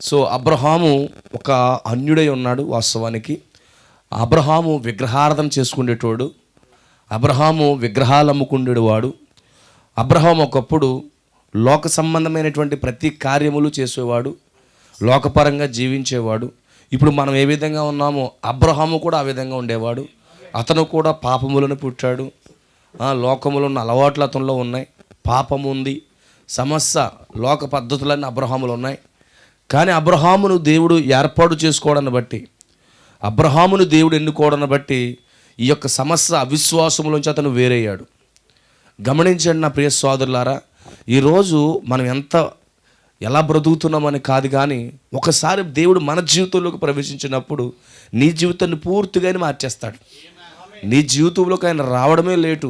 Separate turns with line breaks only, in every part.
So Abraham ఒక అన్యుడై ఉన్నాడు. వాస్తవానికి అబ్రహాము విగ్రహారాధన చేసుకునేటోడు. అబ్రహాము విగ్రహాలు అమ్ముకుండేవాడు. అబ్రహాము ఒకప్పుడు లోక సంబంధమైనటువంటి ప్రతి కార్యములు చేసేవాడు, లోకపరంగా జీవించేవాడు. ఇప్పుడు మనం ఏ విధంగా ఉన్నామో అబ్రహాము కూడా ఆ విధంగా ఉండేవాడు. అతను కూడా పాపములను పుట్టాడు. లోకములో ఉన్న అలవాట్లు అతనిలో ఉన్నాయి. పాపము ఉంది, సమస్త లోక పద్ధతులన్నీ అబ్రహాములు ఉన్నాయి. కానీ అబ్రహామును దేవుడు ఏర్పాటు చేసుకోవడాన్ని బట్టి, అబ్రహామును దేవుడు ఎన్నుకోవడాన్ని బట్టి ఈ యొక్క సమస్త అవిశ్వాసములోంచి అతను వేరయ్యాడు. గమనించండి నా ప్రియ సోదరులారా, ఈరోజు మనం ఎలా బ్రతుకుతున్నామని కాదు, కానీ ఒకసారి దేవుడు మన జీవితంలోకి ప్రవేశించినప్పుడు నీ జీవితాన్ని పూర్తిగా మార్చేస్తాడు. నీ జీవితంలోకి ఆయన రావడమే లేటు.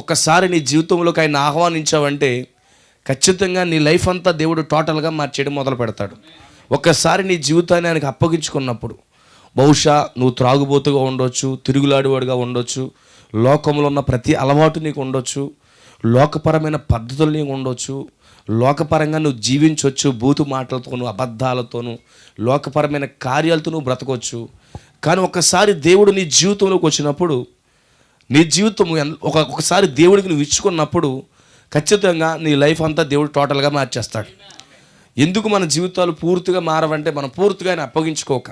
ఒకసారి నీ జీవితంలోకి ఆయన ఆహ్వానించావంటే ఖచ్చితంగా నీ లైఫ్ అంతా దేవుడు టోటల్గా మార్చేయడం మొదలు పెడతాడు. ఒక్కసారి నీ జీవితాన్ని ఆయనకు అప్పగించుకున్నప్పుడు బహుశా నువ్వు త్రాగుబోతుగా ఉండొచ్చు, తిరుగులాడేవాడుగా ఉండొచ్చు, లోకంలో ఉన్న ప్రతి అలవాటు నీకు ఉండొచ్చు, లోకపరమైన పద్ధతులు నీకు ఉండొచ్చు, లోకపరంగా నువ్వు జీవించవచ్చు, బూతు మాటలతోనూ అబద్ధాలతోనూ లోకపరమైన కార్యాలతో నువ్వు బ్రతకొచ్చు. కానీ ఒకసారి దేవుడు నీ జీవితంలోకి వచ్చినప్పుడు, నీ జీవితం ఒకసారి దేవుడికి నువ్వు ఇచ్చుకున్నప్పుడు ఖచ్చితంగా నీ లైఫ్ అంతా దేవుడు టోటల్గా మార్చేస్తాడు. ఎందుకు మన జీవితాలు పూర్తిగా మారవంటే మనం పూర్తిగా ఆయన అప్పగించుకోక.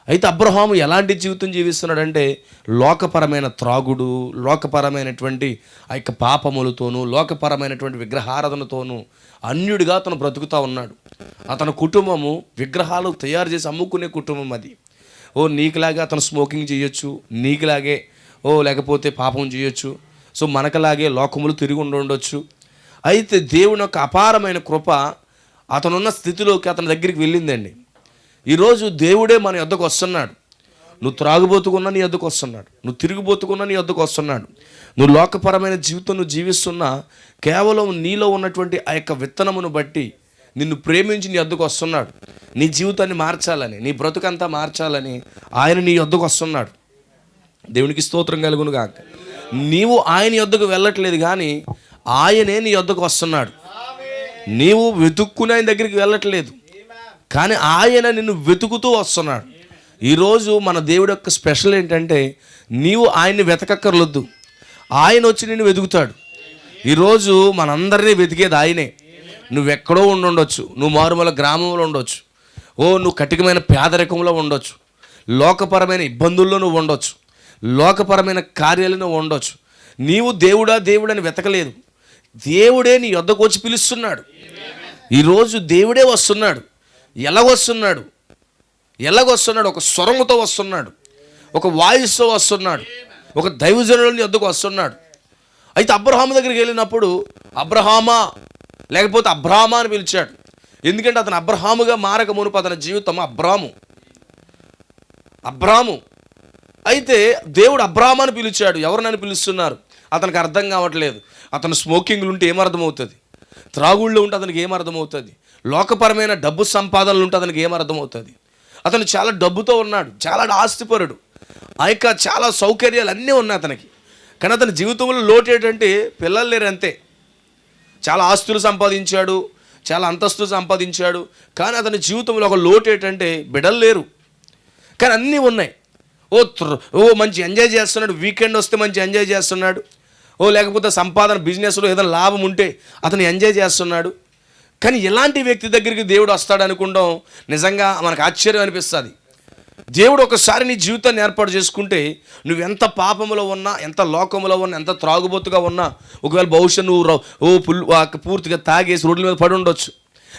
అయితే అబ్రహాము ఎలాంటి జీవితం జీవిస్తున్నాడంటే లోకపరమైన త్రాగుడు, లోకపరమైనటువంటి ఆ యొక్క పాపములతోనూ, లోకపరమైనటువంటి విగ్రహారాధనతోనూ అన్యుడిగా అతను బ్రతుకుతూ ఉన్నాడు. అతని కుటుంబము విగ్రహాలు తయారు చేసి అమ్ముకునే కుటుంబం అది. నీకులాగే అతను స్మోకింగ్ చేయొచ్చు, నీకులాగే లేకపోతే పాపం చేయొచ్చు, సో మనకలాగే లోకములు తిరిగి ఉండొచ్చు. అయితే దేవుని యొక్క అపారమైన కృప అతనున్న స్థితిలోకి అతని దగ్గరికి వెళ్ళిందండి. ఈరోజు దేవుడే మన యొద్దకు వస్తున్నాడు. నువ్వు త్రాగుబోతుకున్నా నీ యొద్దకు వస్తున్నాడు, నువ్వు తిరిగిపోతుకున్నా నీ యొద్దకు వస్తున్నాడు. నువ్వు లోకపరమైన జీవితం నువ్వు జీవిస్తున్నా కేవలం నీలో ఉన్నటువంటి ఆ యొక్క విత్తనమును బట్టి నిన్ను ప్రేమించి నీ యొద్దకు వస్తున్నాడు. నీ జీవితాన్ని మార్చాలని, నీ బ్రతుకంతా మార్చాలని ఆయన నీ యొద్దకు వస్తున్నాడు. దేవునికి స్తోత్రం కలుగును గాక. నీవు ఆయన యొద్దకు వెళ్ళట్లేదు, కానీ ఆయనే నీ యొద్దకు వస్తున్నాడు. నీవు వెతుక్కుని ఆయన దగ్గరికి వెళ్ళట్లేదు, కానీ ఆయన నిన్ను వెతుకుతూ వస్తున్నాడు. ఈరోజు మన దేవుడి యొక్క స్పెషల్ ఏంటంటే నీవు ఆయన్ని వెతకక్కర్లొద్దు, ఆయన వచ్చి నిన్ను వెతుకుతాడు. ఈరోజు మనందరినీ వెతికేది ఆయనే. నువ్వెక్కడో ఉండొచ్చు, నువ్వు మారుమూల గ్రామంలో ఉండొచ్చు, నువ్వు కఠినమైన పేదరికంలో ఉండొచ్చు, లోకపరమైన ఇబ్బందుల్లో నువ్వు ఉండొచ్చు, లోకపరమైన కార్యాలు నువ్వు ఉండొచ్చు. నీవు దేవుడని వెతకలేదు, దేవుడే నీ యొద్దకు వచ్చి పిలుస్తున్నాడు. ఈరోజు దేవుడే వస్తున్నాడు. ఎలాగొస్తున్నాడు? ఒక స్వరముతో వస్తున్నాడు, ఒక వాయిస్తో వస్తున్నాడు, ఒక దైవజనుల యొద్దకు వస్తున్నాడు. అయితే అబ్రహాము దగ్గరికి వెళ్ళినప్పుడు అబ్రహామా లేకపోతే అబ్రామా అని పిలిచాడు. ఎందుకంటే అతను అబ్రహాముగా మారక మునుపు అతని జీవితం అబ్రాము. అయితే దేవుడు అబ్రామా అని పిలిచాడు. ఎవరినని పిలుస్తున్నారు? అతనికి అర్థం కావట్లేదు. అతను స్మోకింగ్లు ఉంటే ఏమర్థమవుతుంది? త్రాగుళ్ళు ఉంటే అతనికి ఏమర్థమవుతుంది? లోకపరమైన డబ్బు సంపాదనలు ఉంటే అతనికి ఏమర్థమవుతుంది? అతను చాలా డబ్బుతో ఉన్నాడు, చాలా ఆస్తిపరుడు, ఆ యొక్క చాలా సౌకర్యాలు అన్నీ ఉన్నాయి అతనికి. కానీ అతని జీవితంలో లోటు ఏంటంటే పిల్లలు లేరు అంతే. చాలా ఆస్తులు సంపాదించాడు, చాలా అంతస్తులు సంపాదించాడు, కానీ అతని జీవితంలో ఒక లోటు ఏంటంటే బిడ్డలు లేరు. కానీ అన్నీ ఉన్నాయి. మంచి ఎంజాయ్ చేస్తున్నాడు, వీకెండ్ వస్తే మంచి ఎంజాయ్ చేస్తున్నాడు, లేకపోతే సంపాదన బిజినెస్లో ఏదైనా లాభం ఉంటే అతను ఎంజాయ్ చేస్తున్నాడు. కానీ ఎలాంటి వ్యక్తి దగ్గరికి దేవుడు వస్తాడు అనుకుంటాం, నిజంగా మనకు ఆశ్చర్యం అనిపిస్తుంది. దేవుడు ఒకసారి నీ జీవితాన్ని ఏర్పాటు చేసుకుంటే నువ్వు ఎంత పాపములో ఉన్నా, ఎంత లోకములో ఉన్నా, ఎంత త్రాగుబోతుగా ఉన్నా, ఒకవేళ బహుశా నువ్వు పూర్తిగా తాగేసి రోడ్ల మీద పడి ఉండొచ్చు,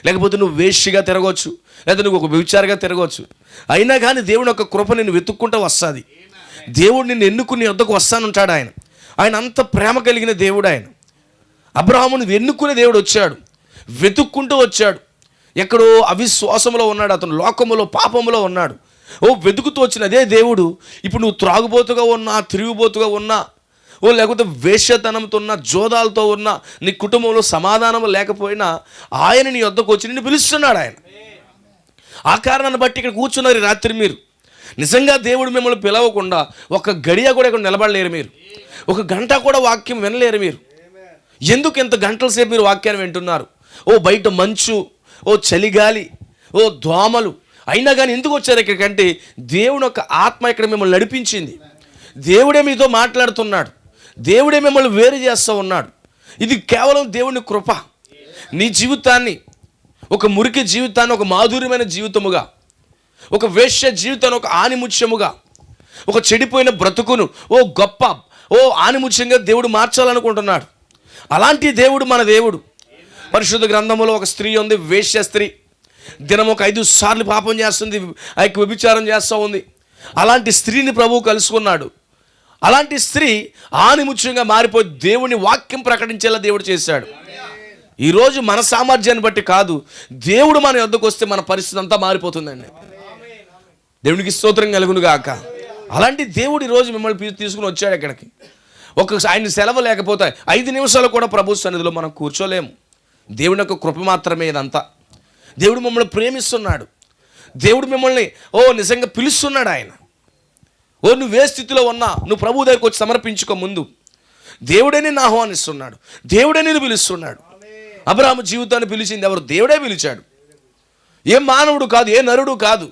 లేకపోతే నువ్వు వేశ్యగా తిరగవచ్చు, లేదా నువ్వు ఒక వ్యభిచారిగా తిరగవచ్చు. అయినా కానీ దేవుని యొక్క కృప నిన్ను వెతుక్కుంటూ వస్తుంది. దేవుడు నిన్ను ఎన్నుకుని వద్దకు వస్తానుంటాడు. ఆయన అంత ప్రేమ కలిగిన దేవుడు. ఆయన అబ్రహామును ఎన్నుకునే దేవుడు వచ్చాడు, వెతుక్కుంటూ వచ్చాడు. ఎక్కడో అవిశ్వాసంలో ఉన్నాడు, అతను లోకములో పాపములో ఉన్నాడు. వెతుకుతూ వచ్చిన అదే దేవుడు ఇప్పుడు నువ్వు త్రాగుబోతుగా ఉన్నా, తిరుగుబోతుగా ఉన్నా, లేకపోతే వేశ్యతనంతో ఉన్నా, జోదాలతో ఉన్నా, నీ కుటుంబంలో సమాధానం లేకపోయినా ఆయన నీ వద్దకు వచ్చి నిన్ను పిలుస్తున్నాడు. ఆయన ఆ కారణాన్ని బట్టి ఇక్కడ కూర్చున్నారు ఈ రాత్రి. మీరు నిజంగా దేవుడు మిమ్మల్ని పిలవకుండా ఒక గడియ కూడా ఇక్కడ నిలబడలేరు, మీరు ఒక గంట కూడా వాక్యం వినలేరు. మీరు ఎందుకు ఇంత గంటల సేపు మీరు వాక్యాన్ని వింటున్నారు? బయట మంచు, ఓ చలిగాలి, ఓ దోమలు, అయినా కానీ ఎందుకు వచ్చారు ఇక్కడికంటే దేవుని యొక్క ఆత్మ ఇక్కడ మిమ్మల్ని నడిపించింది. దేవుడే మీతో మాట్లాడుతున్నాడు, దేవుడే మిమ్మల్ని వేరు చేస్తూ ఉన్నాడు. ఇది కేవలం దేవుని కృప. నీ జీవితాన్ని, ఒక మురికి జీవితాన్ని ఒక మాధుర్యమైన జీవితముగా, ఒక వేశ్య జీవితాన్ని ఒక ఆనిముత్యముగా, ఒక చెడిపోయిన బ్రతుకును ఓ గొప్ప ఓ ఆనిముత్యంగా దేవుడు మార్చాలనుకుంటున్నాడు. అలాంటి దేవుడు మన దేవుడు. పరిశుద్ధ గ్రంథంలో ఒక స్త్రీ ఉంది, వేశ్య స్త్రీ. దినం ఒక 5 సార్లు పాపం చేస్తుంది, వ్యభిచారం చేస్తూ ఉంది. అలాంటి స్త్రీని ప్రభువు కలుసుకున్నాడు. అలాంటి స్త్రీ ఆనిముత్యంగా మారిపోయి దేవుని వాక్యం ప్రకటించేలా దేవుడు చేశాడు. ఈరోజు మన సామర్థ్యాన్ని బట్టి కాదు, దేవుడు మన యొద్దకు వస్తే మన పరిస్థితి అంతా మారిపోతుందండి. దేవునికి స్తోత్రం కలుగును గాక. అలాంటి దేవుడు ఈరోజు మిమ్మల్ని తీసుకుని వచ్చాడు ఇక్కడికి. ఆయన సెలవు లేకపోతే 5 నిమిషాలు కూడా ప్రభు సన్నిధిలో మనం కూర్చోలేము. దేవుని యొక్క కృప మాత్రమే ఇదంతా. దేవుడు మిమ్మల్ని ప్రేమిస్తున్నాడు. దేవుడు మిమ్మల్ని నిజంగా పిలుస్తున్నాడు. ఆయన నువ్వే స్థితిలో ఉన్నా నువ్వు ప్రభు దగ్గరికి వచ్చి సమర్పించుకో. ముందు దేవుడే నిన్ను ఆహ్వానిస్తున్నాడు, దేవుడే నిన్ను పిలుస్తున్నాడు. అబ్రహాము జీవితాన్ని పిలిచింది ఎవరు? దేవుడే పిలిచాడు. ఏ మానవుడు కాదు, ఏ నరుడు కాదు.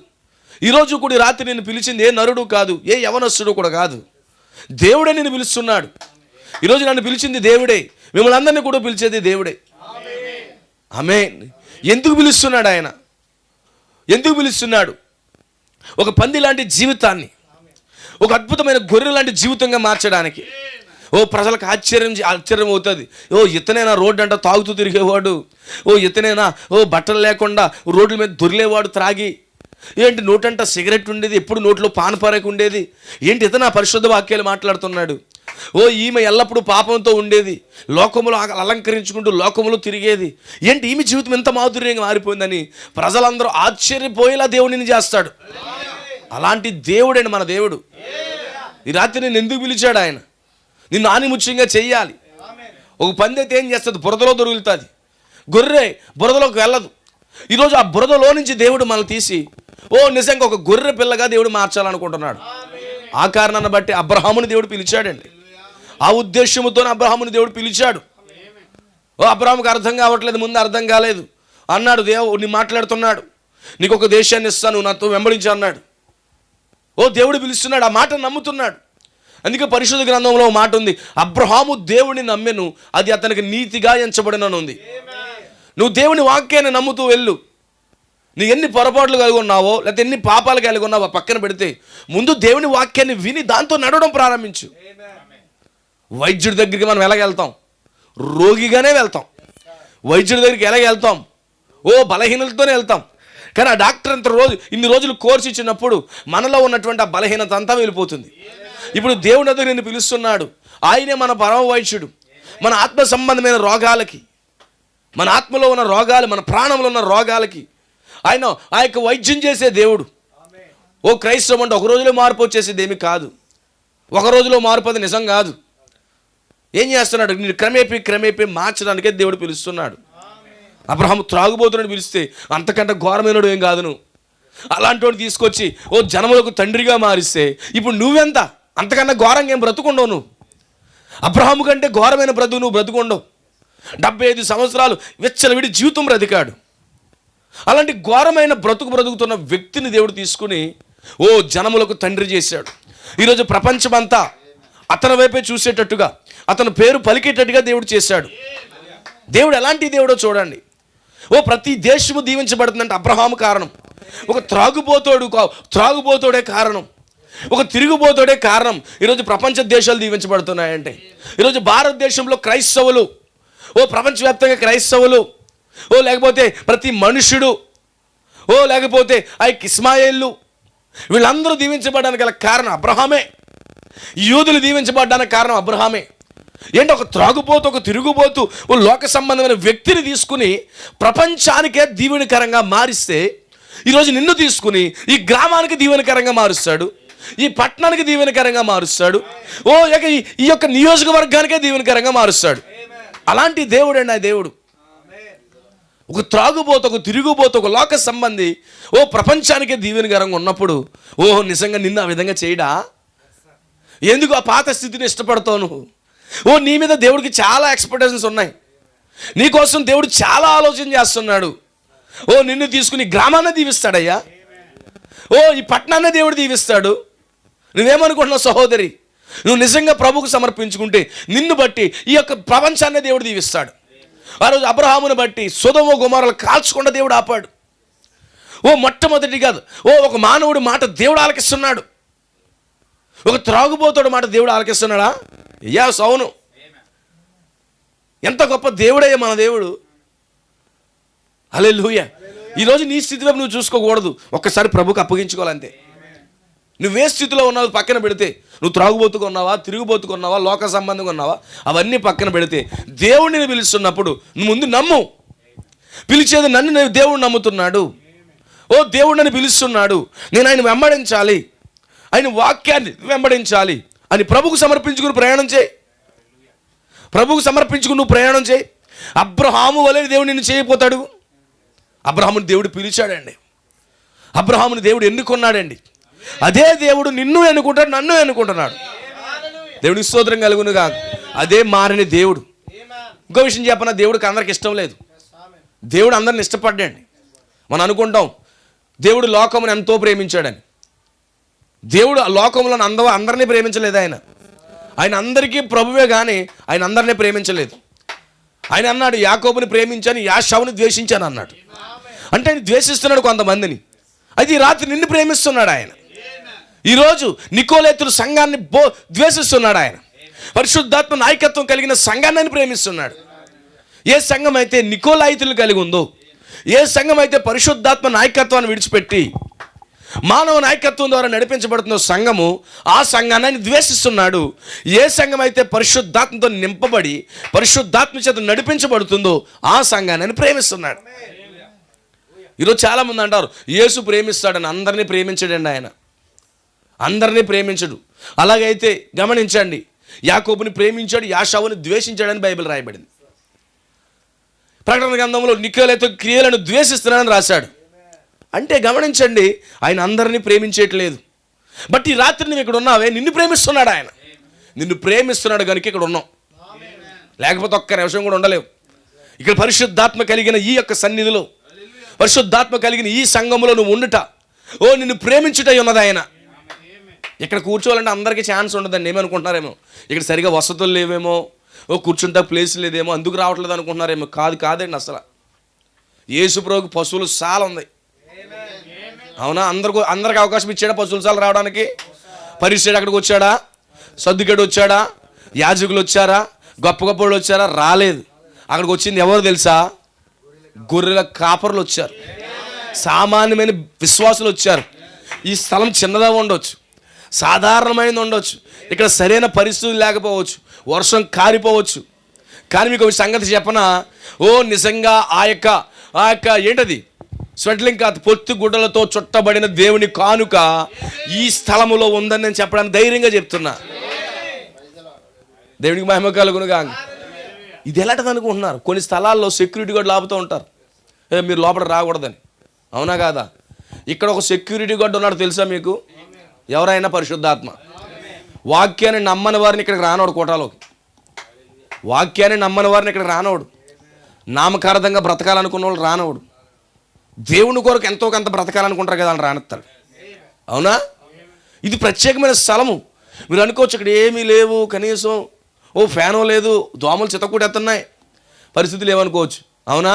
ఈరోజు కూడా రాత్రి నిన్ను పిలిచింది ఏ నరుడు కాదు, ఏ యవనస్తుడు కూడా కాదు. దేవుడే నిన్ను పిలుస్తున్నాడు. ఈరోజు నన్ను పిలిచింది దేవుడే, మిమ్మల్ని అందరినీ కూడా పిలిచేది దేవుడే. ఆమేన్. ఎందుకు పిలుస్తున్నాడు ఆయన? ఎందుకు పిలుస్తున్నాడు? ఒక పంది లాంటి జీవితాన్ని ఒక అద్భుతమైన గొర్రె లాంటి జీవితంగా మార్చడానికి. ప్రజలకు ఆశ్చర్యం అవుతుంది. ఇతనేనా రోడ్డు అంట తాగుతూ తిరిగేవాడు, ఇతనేనా బట్టలు లేకుండా రోడ్ల మీద దొరిలేవాడు త్రాగి, ఏంటి నోటంట సిగరెట్ ఉండేది, ఎప్పుడు నోట్లో పానపారకు ఉండేది, ఏంటి ఇతను పరిశుద్ధ వాక్యాలు మాట్లాడుతున్నాడు, ఈమె ఎల్లప్పుడూ పాపంతో ఉండేది, లోకములు అలంకరించుకుంటూ లోకములు తిరిగేది, ఏంటి ఈమె జీవితం ఎంత మాధుర్యంగా మారిపోయిందని ప్రజలందరూ ఆశ్చర్యపోయేలా దేవుడిని చేస్తాడు. అలాంటి దేవుడండి మన దేవుడు. ఈ రాత్రి నేను ఎందుకు పిలిచాడు ఆయన? నిన్ను ఆనిముత్యంగా చెయ్యాలి. ఒక పంది అయితే ఏం చేస్తుంది? బురదలో దొరుకుతుంది. గొర్రె బురదలోకి వెళ్ళదు. ఈరోజు ఆ బురదలో నుంచి దేవుడు మనల్ని తీసి నిజంగా ఒక గొర్రె పిల్లగా దేవుడు మార్చాలనుకుంటున్నాడు. ఆ కారణాన్ని బట్టి అబ్రహాముని దేవుడు పిలిచాడండి. ఆ ఉద్దేశంతోనే అబ్రహాముని దేవుడు పిలిచాడు. అబ్రహాముకి అర్థం కావట్లేదు, ముందు అర్థం కాలేదు. అన్నాడు దేవుడు మాట్లాడుతున్నాడు, నీకు ఒక దేశాన్ని ఇస్తాను, నాతో వెంబడించు అన్నాడు. దేవుడు పిలుస్తున్నాడు, ఆ మాట నమ్ముతున్నాడు. అందుకే పరిశుద్ధ గ్రంథంలో మాట ఉంది, అబ్రహాము దేవుడిని నమ్మెను, అది అతనికి నీతిగా ఎంచబడినని ఉంది. నువ్వు దేవుని వాక్యాన్ని నమ్ముతూ వెళ్ళు. నువ్వు ఎన్ని పొరపాట్లు కలిగి ఉన్నావో లేకపోతే ఎన్ని పాపాలు కలిగి ఉన్నావో పక్కన పెడితే ముందు దేవుని వాక్యాన్ని విని దాంతో నడవడం ప్రారంభించు. వైద్యుడి దగ్గరికి మనం ఎలాగెళ్తాం? రోగిగానే వెళ్తాం. వైద్యుడి దగ్గరికి ఎలాగెళ్తాం? బలహీనతతోనే వెళ్తాం. కానీ ఆ డాక్టర్ ఇన్ని రోజులు కోర్సు ఇచ్చినప్పుడు మనలో ఉన్నటువంటి ఆ బలహీనత అంతా వెళ్ళిపోతుంది. ఇప్పుడు దేవుని దగ్గర నిన్ను పిలుస్తున్నాడు. ఆయనే మన పరమ వైద్యుడు. మన ఆత్మ సంబంధమైన రోగాలకి, మన ఆత్మలో ఉన్న రోగాలు, మన ప్రాణంలో ఉన్న రోగాలకి ఆయన ఆ యొక్క వైద్యం చేసే దేవుడు. క్రైస్తవం అంటే ఒక రోజులో మార్పు వచ్చేసేది ఏమి కాదు. ఒక రోజులో మార్పు అది నిజం కాదు. ఏం చేస్తున్నాడు? నేను క్రమేపీ మార్చడానికే దేవుడు పిలుస్తున్నాడు. అబ్రహాము త్రాగుబోతుని పిలిస్తే అంతకంటే ఘోరమైనడు ఏం కాదు. నువ్వు అలాంటి వాడు తీసుకొచ్చి జనములకు తండ్రిగా మారిస్తే ఇప్పుడు నువ్వెంత? అంతకన్నా ఘోరంగా ఏం బ్రతుకుండవు నువ్వు. అబ్రహాము కంటే ఘోరమైన బ్రతుకు నువ్వు బ్రతుకుండవు. 75 సంవత్సరాలు విచ్చలవిడి జీవితం బ్రతికాడు. అలాంటి ఘోరమైన బ్రతుకుతున్న వ్యక్తిని దేవుడు తీసుకుని జనములకు తండ్రి చేశాడు. ఈరోజు ప్రపంచమంతా అతని వైపే చూసేటట్టుగా, అతని పేరు పలికేటట్టుగా దేవుడు చేశాడు. దేవుడు ఎలాంటి దేవుడో చూడండి. ప్రతి దేశము దీవించబడుతుందంటే అబ్రహాము కారణం. ఒక త్రాగుబోతోడే కారణం, ఒక తిరుగుబోతోడే కారణం. ఈరోజు ప్రపంచ దేశాలు దీవించబడుతున్నాయంటే, ఈరోజు భారతదేశంలో క్రైస్తవులు, ప్రపంచవ్యాప్తంగా క్రైస్తవులు, లేకపోతే ప్రతి మనుషుడు, లేకపోతే ఆ ఇస్మాయిలు, వీళ్ళందరూ దీవించబడడానికి గల కారణం అబ్రహామే. యూదులు దీవించబడడానికి కారణం అబ్రహామే. ఏంటి? ఒక త్రాగుబోతు, ఒక తిరుగుబోతు, లోక సంబంధమైన వ్యక్తిని తీసుకుని ప్రపంచానికే దీవెనకరంగా మారిస్తే, ఈరోజు నిన్ను తీసుకుని ఈ గ్రామానికి దీవెనకరంగా మారుస్తాడు, ఈ పట్టణానికి దీవెనకరంగా మారుస్తాడు, ఈ యొక్క నియోజకవర్గానికే దీవెనకరంగా మారుస్తాడు. అలాంటి దేవుడు అండి ఆ దేవుడు. ఒక త్రాగుబోతు, ఒక తిరుగుబోతు, ఒక లోక సంబంధి ప్రపంచానికే దీవెనకరంగా ఉన్నప్పుడు నిజంగా నిన్ను ఆ విధంగా చేయడా? ఎందుకు ఆ పాత స్థితిని ఇష్టపడతావు నువ్వు? నీ మీద దేవుడికి చాలా ఎక్స్పెక్టేషన్స్ ఉన్నాయి. నీకోసం దేవుడు చాలా ఆలోచన చేస్తున్నాడు. ఓ నిన్ను తీసుకుని గ్రామాన్ని దీవిస్తాడయ్యా. ఓ ఈ పట్టణాన్ని దేవుడు దీవిస్తాడు. నువ్వేమనుకుంటున్నావు సహోదరి? నువ్వు నిజంగా ప్రభుకు సమర్పించుకుంటే నిన్ను బట్టి ఈ యొక్క ప్రపంచాన్ని దేవుడు దీవిస్తాడు. ఆ రోజు అబ్రహామును బట్టి సొదొమ గొమొర్రాలు కాల్చకుండా దేవుడు ఆపాడు. ఓ మొట్టమొదటి కాదు, ఓ ఒక మానవుడి మాట దేవుడు ఆలకిస్తున్నాడు. ఒక త్రాగుబోతుడు మాట దేవుడు ఆలకిస్తున్నాడా? యెస్, అవును. ఎంత గొప్ప దేవుడయ్యా మన దేవుడు. హల్లెలూయా. ఈరోజు నీ స్థితిలో నువ్వు చూసుకోకూడదు, ఒక్కసారి ప్రభుకు అప్పగించుకోవాలంతే. నువ్వే స్థితిలో ఉన్నావు పక్కన పెడితే, నువ్వు త్రాగుబోతుగా ఉన్నావా, తిరుగుబోతుగా ఉన్నావా, లోక సంబంధంగా ఉన్నావా, అవన్నీ పక్కన పెడితే దేవుడిని పిలుస్తున్నప్పుడు నువ్వు ముందు నమ్ము. పిలిచేది నన్ను, నేను దేవుడు నమ్ముతున్నాడు. ఓ దేవుడు నన్ను పిలుస్తున్నాడు, నేను ఆయన వెంబడించాలి, ఆయన వాక్యాన్ని వెంబడించాలి అని ప్రభుకు సమర్పించుకుని ప్రయాణం చేయి. ప్రభుకు సమర్పించుకుని నువ్వు ప్రయాణం చేయి. అబ్రహాము వలె దేవుడు నిన్ను చేయకపోతాడు. అబ్రహాముని దేవుడు పిలిచాడండి. అబ్రహాముని దేవుడు ఎన్నుకున్నాడండి. అదే దేవుడు నిన్ను ఎన్నుకుంటాడు, నన్ను ఎన్నుకుంటున్నాడు. దేవుడికి స్తోత్రం కలుగును కాక. అదే మారిన దేవుడు. ఇంకో విషయం చెప్పనా, దేవుడికి అందరికి ఇష్టం లేదు. దేవుడు అందరిని ఇష్టపడ్డాడు. మనం అనుకుంటాం దేవుడు లోకమును ఎంతో ప్రేమించాడని. దేవుడు లోకంలో అందరినీ ప్రేమించలేదు. ఆయన అందరికీ ప్రభువే కానీ ఆయన అందరినీ ప్రేమించలేదు. ఆయన అన్నాడు, యాకోబుని ప్రేమించాను, యాషావుని ద్వేషించాను అన్నాడు. అంటే ఆయన ద్వేషిస్తున్నాడు కొంతమందిని. అది ఈ రాత్రి నిన్ను ప్రేమిస్తున్నాడు ఆయన. ఈరోజు నికోలేతుల సంఘాన్ని ద్వేషిస్తున్నాడు ఆయన. పరిశుద్ధాత్మ నాయకత్వం కలిగిన సంఘాన్ని ఆయన ప్రేమిస్తున్నాడు. ఏ సంఘం అయితే నికోలాయితులు కలిగి ఉందో, ఏ సంఘం అయితే పరిశుద్ధాత్మ నాయకత్వాన్ని విడిచిపెట్టి మానవ నాయకత్వం ద్వారా నడిపించబడుతున్న సంఘము, ఆ సంఘాన్ని ఆయన ద్వేషిస్తున్నాడు. ఏ సంఘం అయితే పరిశుద్ధాత్మతో నింపబడి పరిశుద్ధాత్మ చేత నడిపించబడుతుందో ఆ సంఘాన్ని ఆయన ప్రేమిస్తున్నాడు. ఈరోజు చాలామంది అంటారు యేసు ప్రేమిస్తాడని. అందరినీ ప్రేమించడండి ఆయన, అందరినీ ప్రేమించడు. అలాగైతే గమనించండి, యాకోబుని ప్రేమించాడు, యాషావుని ద్వేషించాడని బైబిల్ రాయబడింది. ప్రకటన గ్రంథంలో నికోలేతు క్రియలను ద్వేషిస్తున్నాడని రాశాడు. అంటే గమనించండి, ఆయన అందరినీ ప్రేమించేయట్లేదు. బట్ ఈ రాత్రి నువ్వు ఇక్కడ ఉన్నావే, నిన్ను ప్రేమిస్తున్నాడు ఆయన. నిన్ను ప్రేమిస్తున్నాడు కనుక ఇక్కడ ఉన్నావు, లేకపోతే ఒక్క నిమిషం కూడా ఉండలేవు. ఇక్కడ పరిశుద్ధాత్మ కలిగిన ఈ యొక్క సన్నిధిలో, పరిశుద్ధాత్మ కలిగిన ఈ సంఘములో నువ్వు ఉండుట, ఓ నిన్ను ప్రేమించుటై ఉన్నది ఆయన. ఇక్కడ కూర్చోవాలంటే అందరికీ ఛాన్స్ ఉండదండి. ఏమనుకుంటున్నారేమో, ఇక్కడ సరిగా వసతులు లేవేమో, ఓ కూర్చుంటా ప్లేస్ లేదేమో, అందుకు రావట్లేదు అనుకుంటున్నారేమో. కాదండి అసలు. యేసుప్రభువుకి పశువులు చాలా ఉంది. అవునా? అందరికి అవకాశం ఇచ్చాడా పశువుల సాల రావడానికి? పరిసెడు అక్కడికి వచ్చాడా? సద్దుగడు వచ్చాడా? యాజకులు వచ్చారా? గొప్ప గొప్ప వాళ్ళు వచ్చారా? రాలేదు. అక్కడికి వచ్చింది ఎవరు తెలుసా? గొర్రెల కాపర్లు వచ్చారు, సామాన్యమైన విశ్వాసులు వచ్చారు. ఈ స్థలం చిన్నదా ఉండొచ్చు, సాధారణమైనది ఉండొచ్చు, ఇక్కడ సరైన పరిస్థితులు లేకపోవచ్చు, వర్షం కారిపోవచ్చు. కానీ మీకు ఒక సంగతి చెప్పనా, ఓ నిజంగా ఆ యొక్క ఏంటది స్వెట్లింగ్ కాదు, పొత్తు గుడ్డలతో చుట్టబడిన దేవుని కానుక ఈ స్థలములో ఉందని నేను చెప్పడానికి ధైర్యంగా చెప్తున్నా. దేవునికి మహిమ కలుగునుగా. ఇది ఎలాంటిది అనుకుంటున్నారు? కొన్ని స్థలాల్లో సెక్యూరిటీ గార్డు లాపుతూ ఉంటారు, మీరు లోపల రాకూడదని. అవునా కాదా? ఇక్కడ ఒక సెక్యూరిటీ గార్డు ఉన్నాడు తెలుసా మీకు? ఎవరైనా పరిశుద్ధాత్మ. వాక్యాన్ని నమ్మని వారిని ఇక్కడికి రానోడు, కోటాలోకి. వాక్యాన్ని నమ్మని వారిని ఇక్కడికి రానోడు. నామకార్థంగా బ్రతకాలనుకున్న వాళ్ళు రానోడు. దేవుని కొరకు ఎంతో కొంత బ్రతకాలనుకుంటారు కదా, అని రానిస్తాడు. అవునా? ఇది ప్రత్యేకమైన స్థలము. మీరు అనుకోవచ్చు ఇక్కడ ఏమీ లేవు, కనీసం ఓ ఫ్యానో లేదు, దోమలు చితకూడేస్తున్నాయి, పరిస్థితులు ఏమనుకోవచ్చు. అవునా?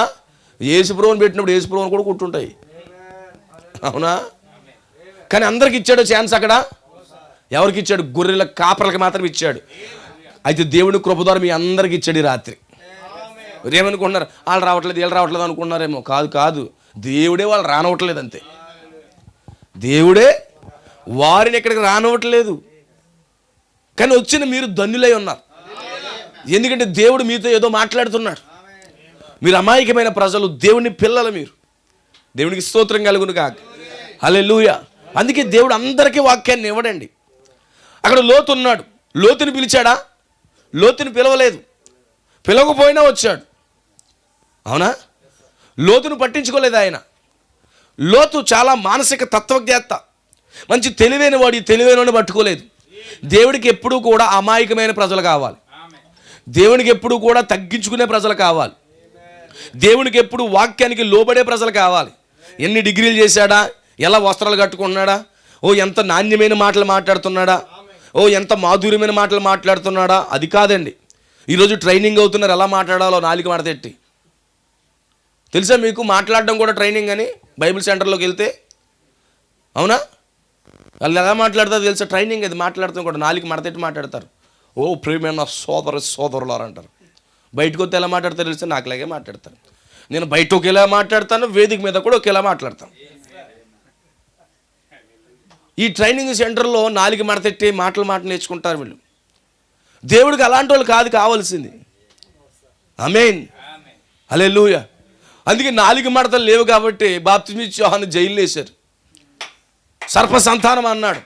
యేసుప్రభువుని పెట్టినప్పుడు యేసుప్రభువుని కూడా కుట్టుంటాయి. అవునా? కానీ అందరికి ఇచ్చాడు ఛాన్స్. అక్కడ ఎవరికి ఇచ్చాడు? గొర్రెల కాపర్లకి మాత్రం ఇచ్చాడు. అయితే దేవుని కృప ద్వారా మీ అందరికి ఇచ్చాడు ఈ రాత్రి. ఏమనుకుంటున్నారు? వాళ్ళు రావట్లేదు, వీళ్ళు రావట్లేదు అనుకుంటున్నారేమో. కాదు, దేవుడే వాళ్ళు రానవట్లేదు అంతే. దేవుడే వారిని ఎక్కడికి రానవట్లేదు. కానీ వచ్చిన మీరు ధన్యులై ఉన్నారు. ఎందుకంటే దేవుడు మీతో ఏదో మాట్లాడుతున్నాడు. మీరు అమాయకమైన ప్రజలు, దేవుని పిల్లలు మీరు. దేవునికి స్తోత్రం కలుగును కాక. హల్లెలూయా. అందుకే దేవుడు అందరికీ వాక్యాన్ని ఇవ్వడండి. అక్కడ లోతు ఉన్నాడు. లోతుని పిలిచాడా? లోతుని పిలవలేదు. పిలవకపోయినా వచ్చాడు. అవునా? లోతును పట్టించుకోలేదు ఆయన. లోతు చాలా మానసిక తత్వజ్ఞాత, మంచి తెలివైన వాడు. ఈ తెలివైన పట్టుకోలేదు. దేవుడికి ఎప్పుడూ కూడా అమాయకమైన ప్రజలు కావాలి. దేవునికి ఎప్పుడూ కూడా తగ్గించుకునే ప్రజలు కావాలి. దేవునికి ఎప్పుడు వాక్యానికి లోబడే ప్రజలు కావాలి. ఎన్ని డిగ్రీలు చేశాడా, ఎలా వస్త్రాలు కట్టుకున్నాడా, ఎంత నాణ్యమైన మాటలు మాట్లాడుతున్నాడా, ఎంత మాధుర్యమైన మాటలు మాట్లాడుతున్నాడా, అది కాదండి. ఈరోజు ట్రైనింగ్ అవుతున్నారు ఎలా మాట్లాడాలో నాలుక మడతెట్టి. తెలుసా మీకు మాట్లాడడం కూడా ట్రైనింగ్ అని బైబిల్ సెంటర్లోకి వెళ్తే? అవునా? వాళ్ళు ఎలా మాట్లాడతారో తెలుసా? ట్రైనింగ్ అది. మాట్లాడతాం కూడా నాలుక మడతెట్టి మాట్లాడతారు. ప్రియమైన సోదరులారు అంటారు. బయటకు వస్తే ఎలా మాట్లాడతారు తెలుసా? నాకులాగే మాట్లాడతారు. నేను బయట ఒకేలా మాట్లాడతాను, వేదిక మీద కూడా ఒకేలా మాట్లాడతాను. ఈ ట్రైనింగ్ సెంటర్లో నాలుక మడతెట్టి మాటలు నేర్చుకుంటారు వీళ్ళు. దేవుడికి అలాంటి వాళ్ళు కాదు కావాల్సింది. ఆమేన్, హల్లెలూయా. అందుకే నాలుగు మడతలు లేవు కాబట్టి బాప్తిస్మా యోహాను జైలు వేశారు. సర్ప సంతానం అన్నాడు.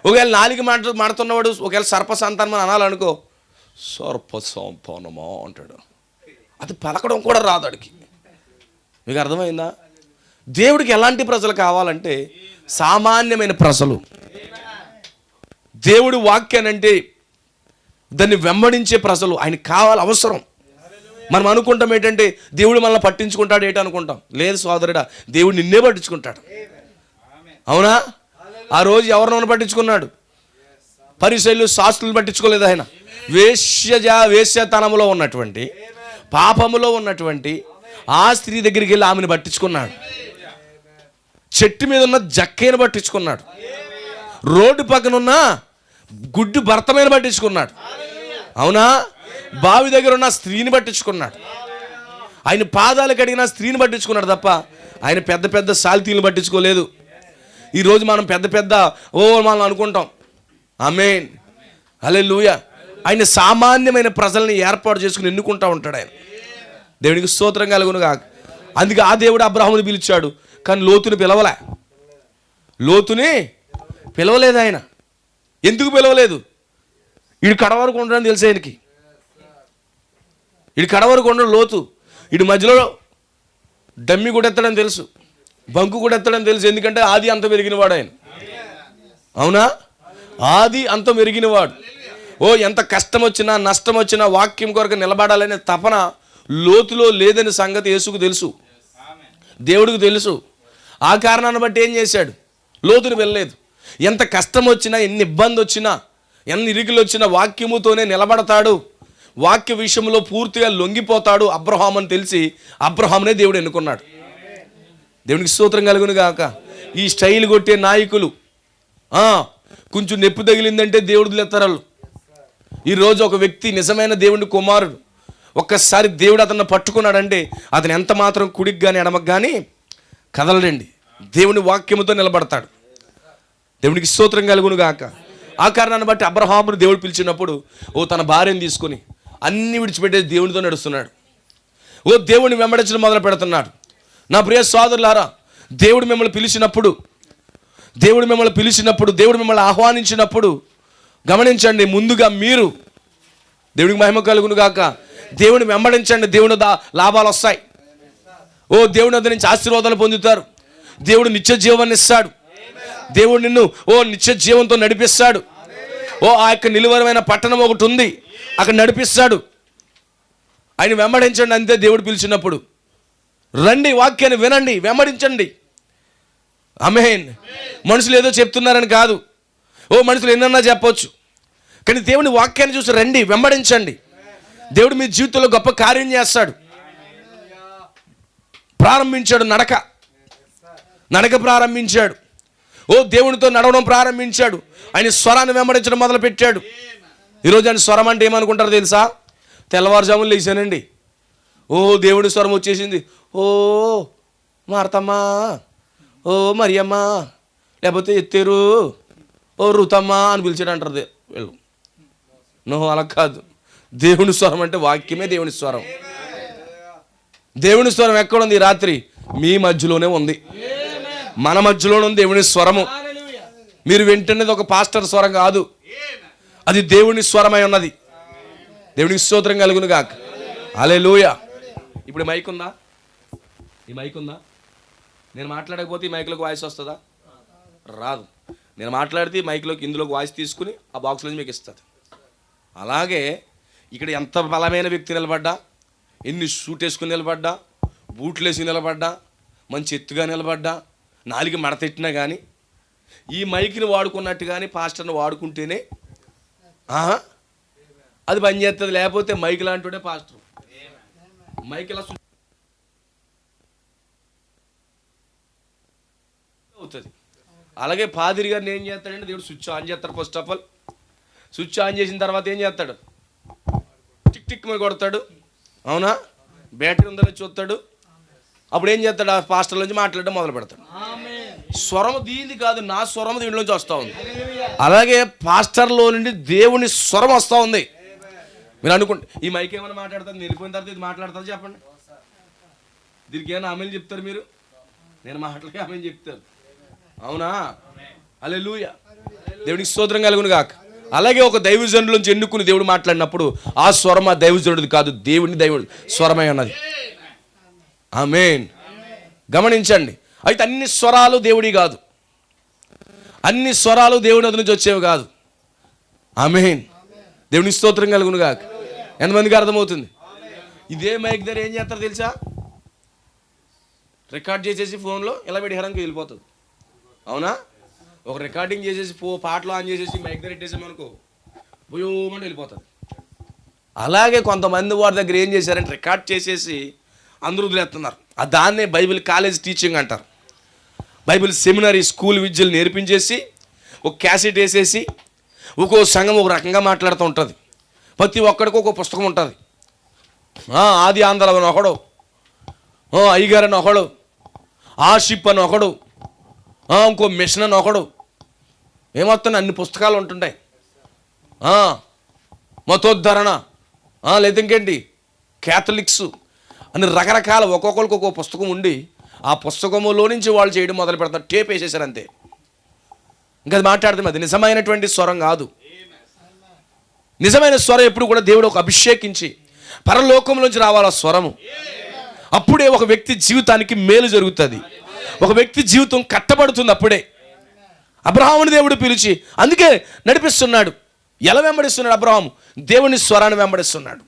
ఒకవేళ నాలుగు మడుతున్నవాడు ఒకవేళ సర్ప సంతానం అని అనాలనుకో, సర్ప సంతానమా అంటాడు. అది పలకడం కూడా రాదు అడికి. మీకు అర్థమైందా? దేవుడికి ఎలాంటి ప్రజలు కావాలంటే సామాన్యమైన ప్రజలు. దేవుడి వాక్యానంటే దాన్ని వెంబడించే ప్రజలు ఆయనకి కావాలి, అవసరం. మనం అనుకుంటాం ఏంటంటే దేవుడు మనల్ని పట్టించుకుంటాడు ఏంటి అనుకుంటాం. లేదు సోదరుడా, దేవుడు నిన్నే పట్టించుకుంటాడు. అవునా? ఆ రోజు ఎవరినో పట్టించుకున్నాడు? పరిసయ్యులు శాస్త్రులు పట్టించుకోలేదు. ఆయన వేశ్యతనంలో ఉన్నటువంటి, పాపములో ఉన్నటువంటి ఆ స్త్రీ దగ్గరికి వెళ్ళి ఆమెను పట్టించుకున్నాడు. చెట్టు మీద ఉన్న జక్కైన పట్టించుకున్నాడు. రోడ్డు పక్కన ఉన్న గుడ్డు భర్తమైన పట్టించుకున్నాడు. అవునా? బావి దగ్గర ఉన్న స్త్రీని పట్టించుకున్నాడు. ఆయన పాదాలు కడిగిన స్త్రీని పట్టించుకున్నాడు తప్ప ఆయన పెద్ద పెద్ద సాల్తీలను పట్టించుకోలేదు. ఈరోజు మనం పెద్ద మనం అనుకుంటాం. ఆమేన్, హల్లెలూయా. ఆయన సామాన్యమైన ప్రజల్ని ఏర్పాటు చేసుకుని ఎన్నుకుంటా ఉంటాడు ఆయన. దేవునికి స్తోత్రం కలుగును గాక. అందుకే ఆ దేవుడు అబ్రహాముని పిలిచాడు, కానీ లోతుని పిలవలే. లోతుని పిలవలేదు ఆయన. ఎందుకు పిలవలేదు? వీడు కడవరకు ఉండడం తెలుసు ఆయనకి. వీడు కడవరకు ఉండడం లోతు. వీడి మధ్యలో డమ్మి కూడా ఎత్తడం తెలుసు, బంకు కూడా ఎత్తడం తెలుసు. ఎందుకంటే ఆది అంతం ఎరిగినవాడు ఆయన. అవునా? ఆది అంతం ఎరిగినవాడు. ఎంత కష్టం వచ్చినా నష్టం వచ్చినా వాక్యం కొరకు నిలబడాలనే తపన లోతులో లేదని సంగతి యేసుకు తెలుసు, దేవుడికి తెలుసు. ఆ కారణాన్ని బట్టి ఏం చేశాడు? లోతుని వెళ్ళలేదు. ఎంత కష్టం వచ్చినా, ఎన్ని ఇబ్బంది వచ్చినా, ఎన్ని ఇరుకులు వచ్చినా వాక్యముతోనే నిలబడతాడు. వాక్య విషయంలో పూర్తిగా లొంగిపోతాడు అబ్రహాం అని తెలిసి అబ్రహాంనే దేవుడు ఎన్నుకున్నాడు. దేవునికి స్తోత్రం కలుగును గాక. ఈ స్టైల్ కొట్టే నాయకులు కొంచెం నొప్పి తగిలిందంటే దేవుడు లెత్తరాళ్ళు. ఈరోజు ఒక వ్యక్తి నిజమైన దేవుని కుమారుడు, ఒక్కసారి దేవుడు అతన్ని పట్టుకున్నాడంటే అతను ఎంత మాత్రం కుడికి కానీ ఎడమకు కానీ కదలడండి. దేవుని వాక్యముతో నిలబడతాడు. దేవునికి స్తోత్రం కలుగును గాక. ఆ కారణాన్ని బట్టి అబ్రహామును దేవుడు పిలిచినప్పుడు తన భార్యను తీసుకొని అన్ని విడిచిపెట్టేసి దేవునితో నడుస్తున్నాడు. దేవుడిని వెంబడించడం మొదలు పెడుతున్నాడు. నా ప్రియ సోదరులారా, దేవుడు మిమ్మల్ని పిలిచినప్పుడు, దేవుడు మిమ్మల్ని ఆహ్వానించినప్పుడు గమనించండి, ముందుగా మీరు దేవుడికి మహిమ కలుగును గాక, దేవుని వెంబడించండి. దేవుని లాభాలు వస్తాయి. దేవుని వద్ద నుంచి ఆశీర్వాదాలు పొందుతారు. దేవుడు నిత్య జీవాన్ని ఇస్తాడు. దేవుడు నిన్ను నిత్య జీవంతో నడిపిస్తాడు. ఆ యొక్క నిలువరమైన పట్టణం ఒకటి ఉంది, అక్కడ నడిపిస్తాడు. ఆయన వెంబడించండి అంతే. దేవుడు పిలిచినప్పుడు రండి, వాక్యాన్ని వినండి, వెంబడించండి. ఆమేన్. మనుషులు ఏదో చెప్తున్నారని కాదు, మనుషులు ఎన్నన్నా చెప్పొచ్చు, కానీ దేవుని వాక్యాన్ని చూసి రండి, వెంబడించండి. దేవుడు మీ జీవితంలో గొప్ప కార్యం చేస్తాడు. ప్రారంభించాడు నడక ప్రారంభించాడు. దేవునితో నడవడం ప్రారంభించాడు. ఆయన స్వరాన్ని వెంబడించడం మొదలు పెట్టాడు. ఈరోజు ఆయన స్వరం అంటే ఏమనుకుంటారో తెలుసా? తెల్లవారుజాములు లేచానండి, దేవుని స్వరం వచ్చేసింది. మార్తమ్మా, మరియమ్మా, లేకపోతే ఎత్తేరు, రుతమ్మా అని పిలిచాడు అంటారు వీళ్ళు. అలా కాదు. దేవుని స్వరం అంటే వాక్యమే దేవుని స్వరం. దేవుని స్వరం ఎక్కడుంది? రాత్రి మీ మధ్యలోనే ఉంది, మన మధ్యలోనే ఉంది దేవుని స్వరము. మీరు వింటున్నది ఒక పాస్టర్ స్వరం కాదు, అది దేవుని స్వరమై ఉన్నది. దేవునికి స్తోత్రం కలుగును గాక. హల్లెలూయా. ఇప్పుడు మైక్ ఉందా? ఈ మైక్ ఉందా? నేను మాట్లాడకపోతే ఈ మైక్లోకి వాయిస్ వస్తుందా? రాదు. నేను మాట్లాడితే ఈ మైక్లోకి ఇందులోకి వాయిస్ తీసుకుని ఆ బాక్స్లో మీకు ఇస్తుంది. అలాగే ఇక్కడ ఎంత బలమైన వ్యక్తి నిలబడ్డా, ఎన్ని సూట్ వేసుకుని నిలబడ్డా, బూట్లు వేసి నిలబడ్డా, మంచి ఎత్తుగా నిలబడ్డా, నాలుగు మడతెట్టినా కానీ ఈ మైక్ని వాడుకున్నట్టు కానీ పాస్టర్ని వాడుకుంటేనే అది పని చేస్తుంది. లేకపోతే మైక్ లాంటివాడే పాస్టర్. మైక్ ఇలా అవుతుంది. అలాగే పాదిరి గారిని ఏం చేస్తాడంటే దేవుడు స్విచ్ ఆన్ చేస్తాడు. First of all switch on చేసిన తర్వాత ఏం చేస్తాడు? టిక్ టిక్ మీద కొడతాడు. అవునా? బ్యాటరీ ఉందని చూస్తాడు. అప్పుడు ఏం చేస్తాడు? ఆ పాస్టర్ నుంచి మాట్లాడడం మొదలు పెడతాడు. స్వరం దీనిది కాదు, నా స్వరం దీంట్లోంచి వస్తూ ఉంది. అలాగే పాస్టర్లో నుండి దేవుని స్వరం వస్తూ ఉంది. మీరు అనుకోండి, ఈ మైక్ ఏమైనా మాట్లాడతారు, వెళ్ళిపోయిన తర్వాత ఇది మాట్లాడతారు చెప్పండి. దీనికి ఏమైనా ఆమెలు చెప్తారు మీరు? నేను మాటలకి ఆమెలు చెప్తారు. అవునా? హల్లెలూయా, దేవునికి స్తోత్రం కలుగును గాక. అలాగే ఒక దైవజనులోంచి ఎన్నుకుని దేవుడు మాట్లాడినప్పుడు ఆ స్వరం ఆ దైవజనుడిది కాదు, దేవుడి స్వరమై ఉన్నది. ఆమేన్. గమనించండి. అయితే అన్ని స్వరాలు దేవుడి కాదు, అన్ని స్వరాలు దేవుని వద్ద నుంచి వచ్చేవి కాదు. ఆమేన్. దేవునికి స్తోత్రం కలుగును గాక. ఎంతమందికి అర్థమవుతుంది? ఇదే మైక్ దగ్గర ఏం చేస్తారో తెలుసా? రికార్డ్ చేసేసి ఫోన్లో ఇలా పెట్టి హరంకి వెళ్ళిపోతుంది. అవునా? ఒక రికార్డింగ్ చేసేసి పాటలు ఆన్ చేసేసి మైక్ దగ్గర పెట్టేసామనుకో, బోయోమని వెళ్ళిపోతుంది. అలాగే కొంతమంది వారి దగ్గర ఏం చేశారంటే రికార్డ్ చేసేసి అందరూ వదిలేస్తున్నారు. దాన్నే బైబిల్ కాలేజ్ టీచింగ్ అంటారు. బైబిల్ సెమినరీ స్కూల్ విద్యలు నేర్పించేసి ఒక క్యాసెట్ వేసేసి ఒక్కో సంఘం ఒక రకంగా మాట్లాడుతూ ఉంటుంది. ప్రతి ఒక్కడికి ఒక పుస్తకం ఉంటుంది. ఆది ఆంధ్ర అని ఒకడు, అయ్యగారు అని ఒకడు, ఆషిప్ అని ఒకడు, ఇంకో మిషన్ అని ఒకడు, ఏమొస్తాయి అన్ని పుస్తకాలు ఉంటుంటాయి. మతోద్ధరణ, లేదా ఇంకేంటి క్యాథలిక్స్ అని రకరకాల ఒక్కొక్కరికి ఒక్కొక్క పుస్తకం ఉండి ఆ పుస్తకములో నుంచి వాళ్ళు చేయడం మొదలు పెడతారు. టేప్ వేసేసారు అంతే. ఇంకా అది మాట్లాడతాం. అది నిజమైనటువంటి స్వరం కాదు. నిజమైన స్వరం ఎప్పుడు కూడా దేవుడు ఒక అభిషేకించి పరలోకంలోంచి రావాలి ఆ స్వరము. అప్పుడే ఒక వ్యక్తి జీవితానికి మేలు జరుగుతుంది, ఒక వ్యక్తి జీవితం కట్టబడుతుంది. అప్పుడే అబ్రహాముని దేవుడు పిలిచి అందుకే నడిపిస్తున్నాడు. ఎలా వెంబడిస్తున్నాడు అబ్రహాము? దేవుని స్వరాన్ని వెంబడిస్తున్నాడు.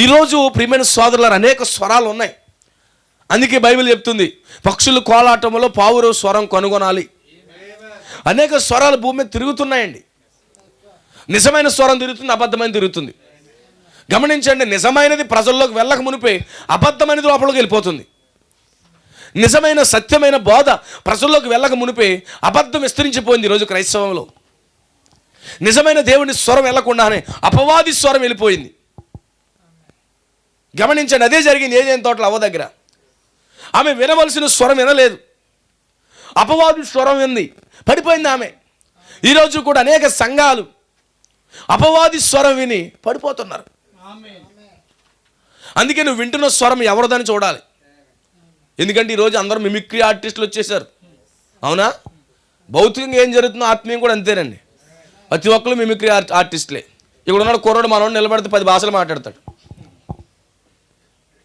ఈరోజు ప్రియమైన సోదరులారా, అనేక స్వరాలు ఉన్నాయి. అందుకే బైబిల్ చెప్తుంది, పక్షులు కోలాటంలో పావురు స్వరం కనుగొనాలి. అనేక స్వరాలు భూమి మీద తిరుగుతున్నాయండి. నిజమైన స్వరం తిరుగుతుంది, అబద్ధమైన తిరుగుతుంది. గమనించండి, నిజమైనది ప్రజల్లోకి వెళ్ళక మునిపే అబద్ధమైనది లోపలికి వెళ్ళిపోతుంది. నిజమైన సత్యమైన బోధ ప్రజల్లోకి వెళ్ళక మునిపే అబద్ధం విస్తరించిపోయింది ఈరోజు క్రైస్తవంలో. నిజమైన దేవుని స్వరం వెళ్ళకుండానే అపవాది స్వరం వెళ్ళిపోయింది. గమనించండి, అదే జరిగింది ఏదైనా తోటలో అవ్వ దగ్గర. ఆమె వినవలసిన స్వరం వినలేదు, అపవాది స్వరం వింది, పడిపోయింది ఆమె. ఈరోజు కూడా అనేక సంఘాలు అపవాది స్వరం విని పడిపోతున్నారు. అందుకే నువ్వు వింటున్న స్వరం ఎవరిదని చూడాలి. ఎందుకంటే ఈరోజు అందరూ మిమిక్రీ ఆర్టిస్టులు వచ్చేసారు. అవునా? భౌతికంగా ఏం జరుగుతుందో ఆత్మీయం కూడా అంతేనండి. ప్రతి ఒక్కరు మిమిక్రీ ఆర్టిస్టులే. ఇక్కడ ఉన్నాడు కుర్రాడు, మనోడు నిలబడితే 10 భాషలు మాట్లాడతాడు.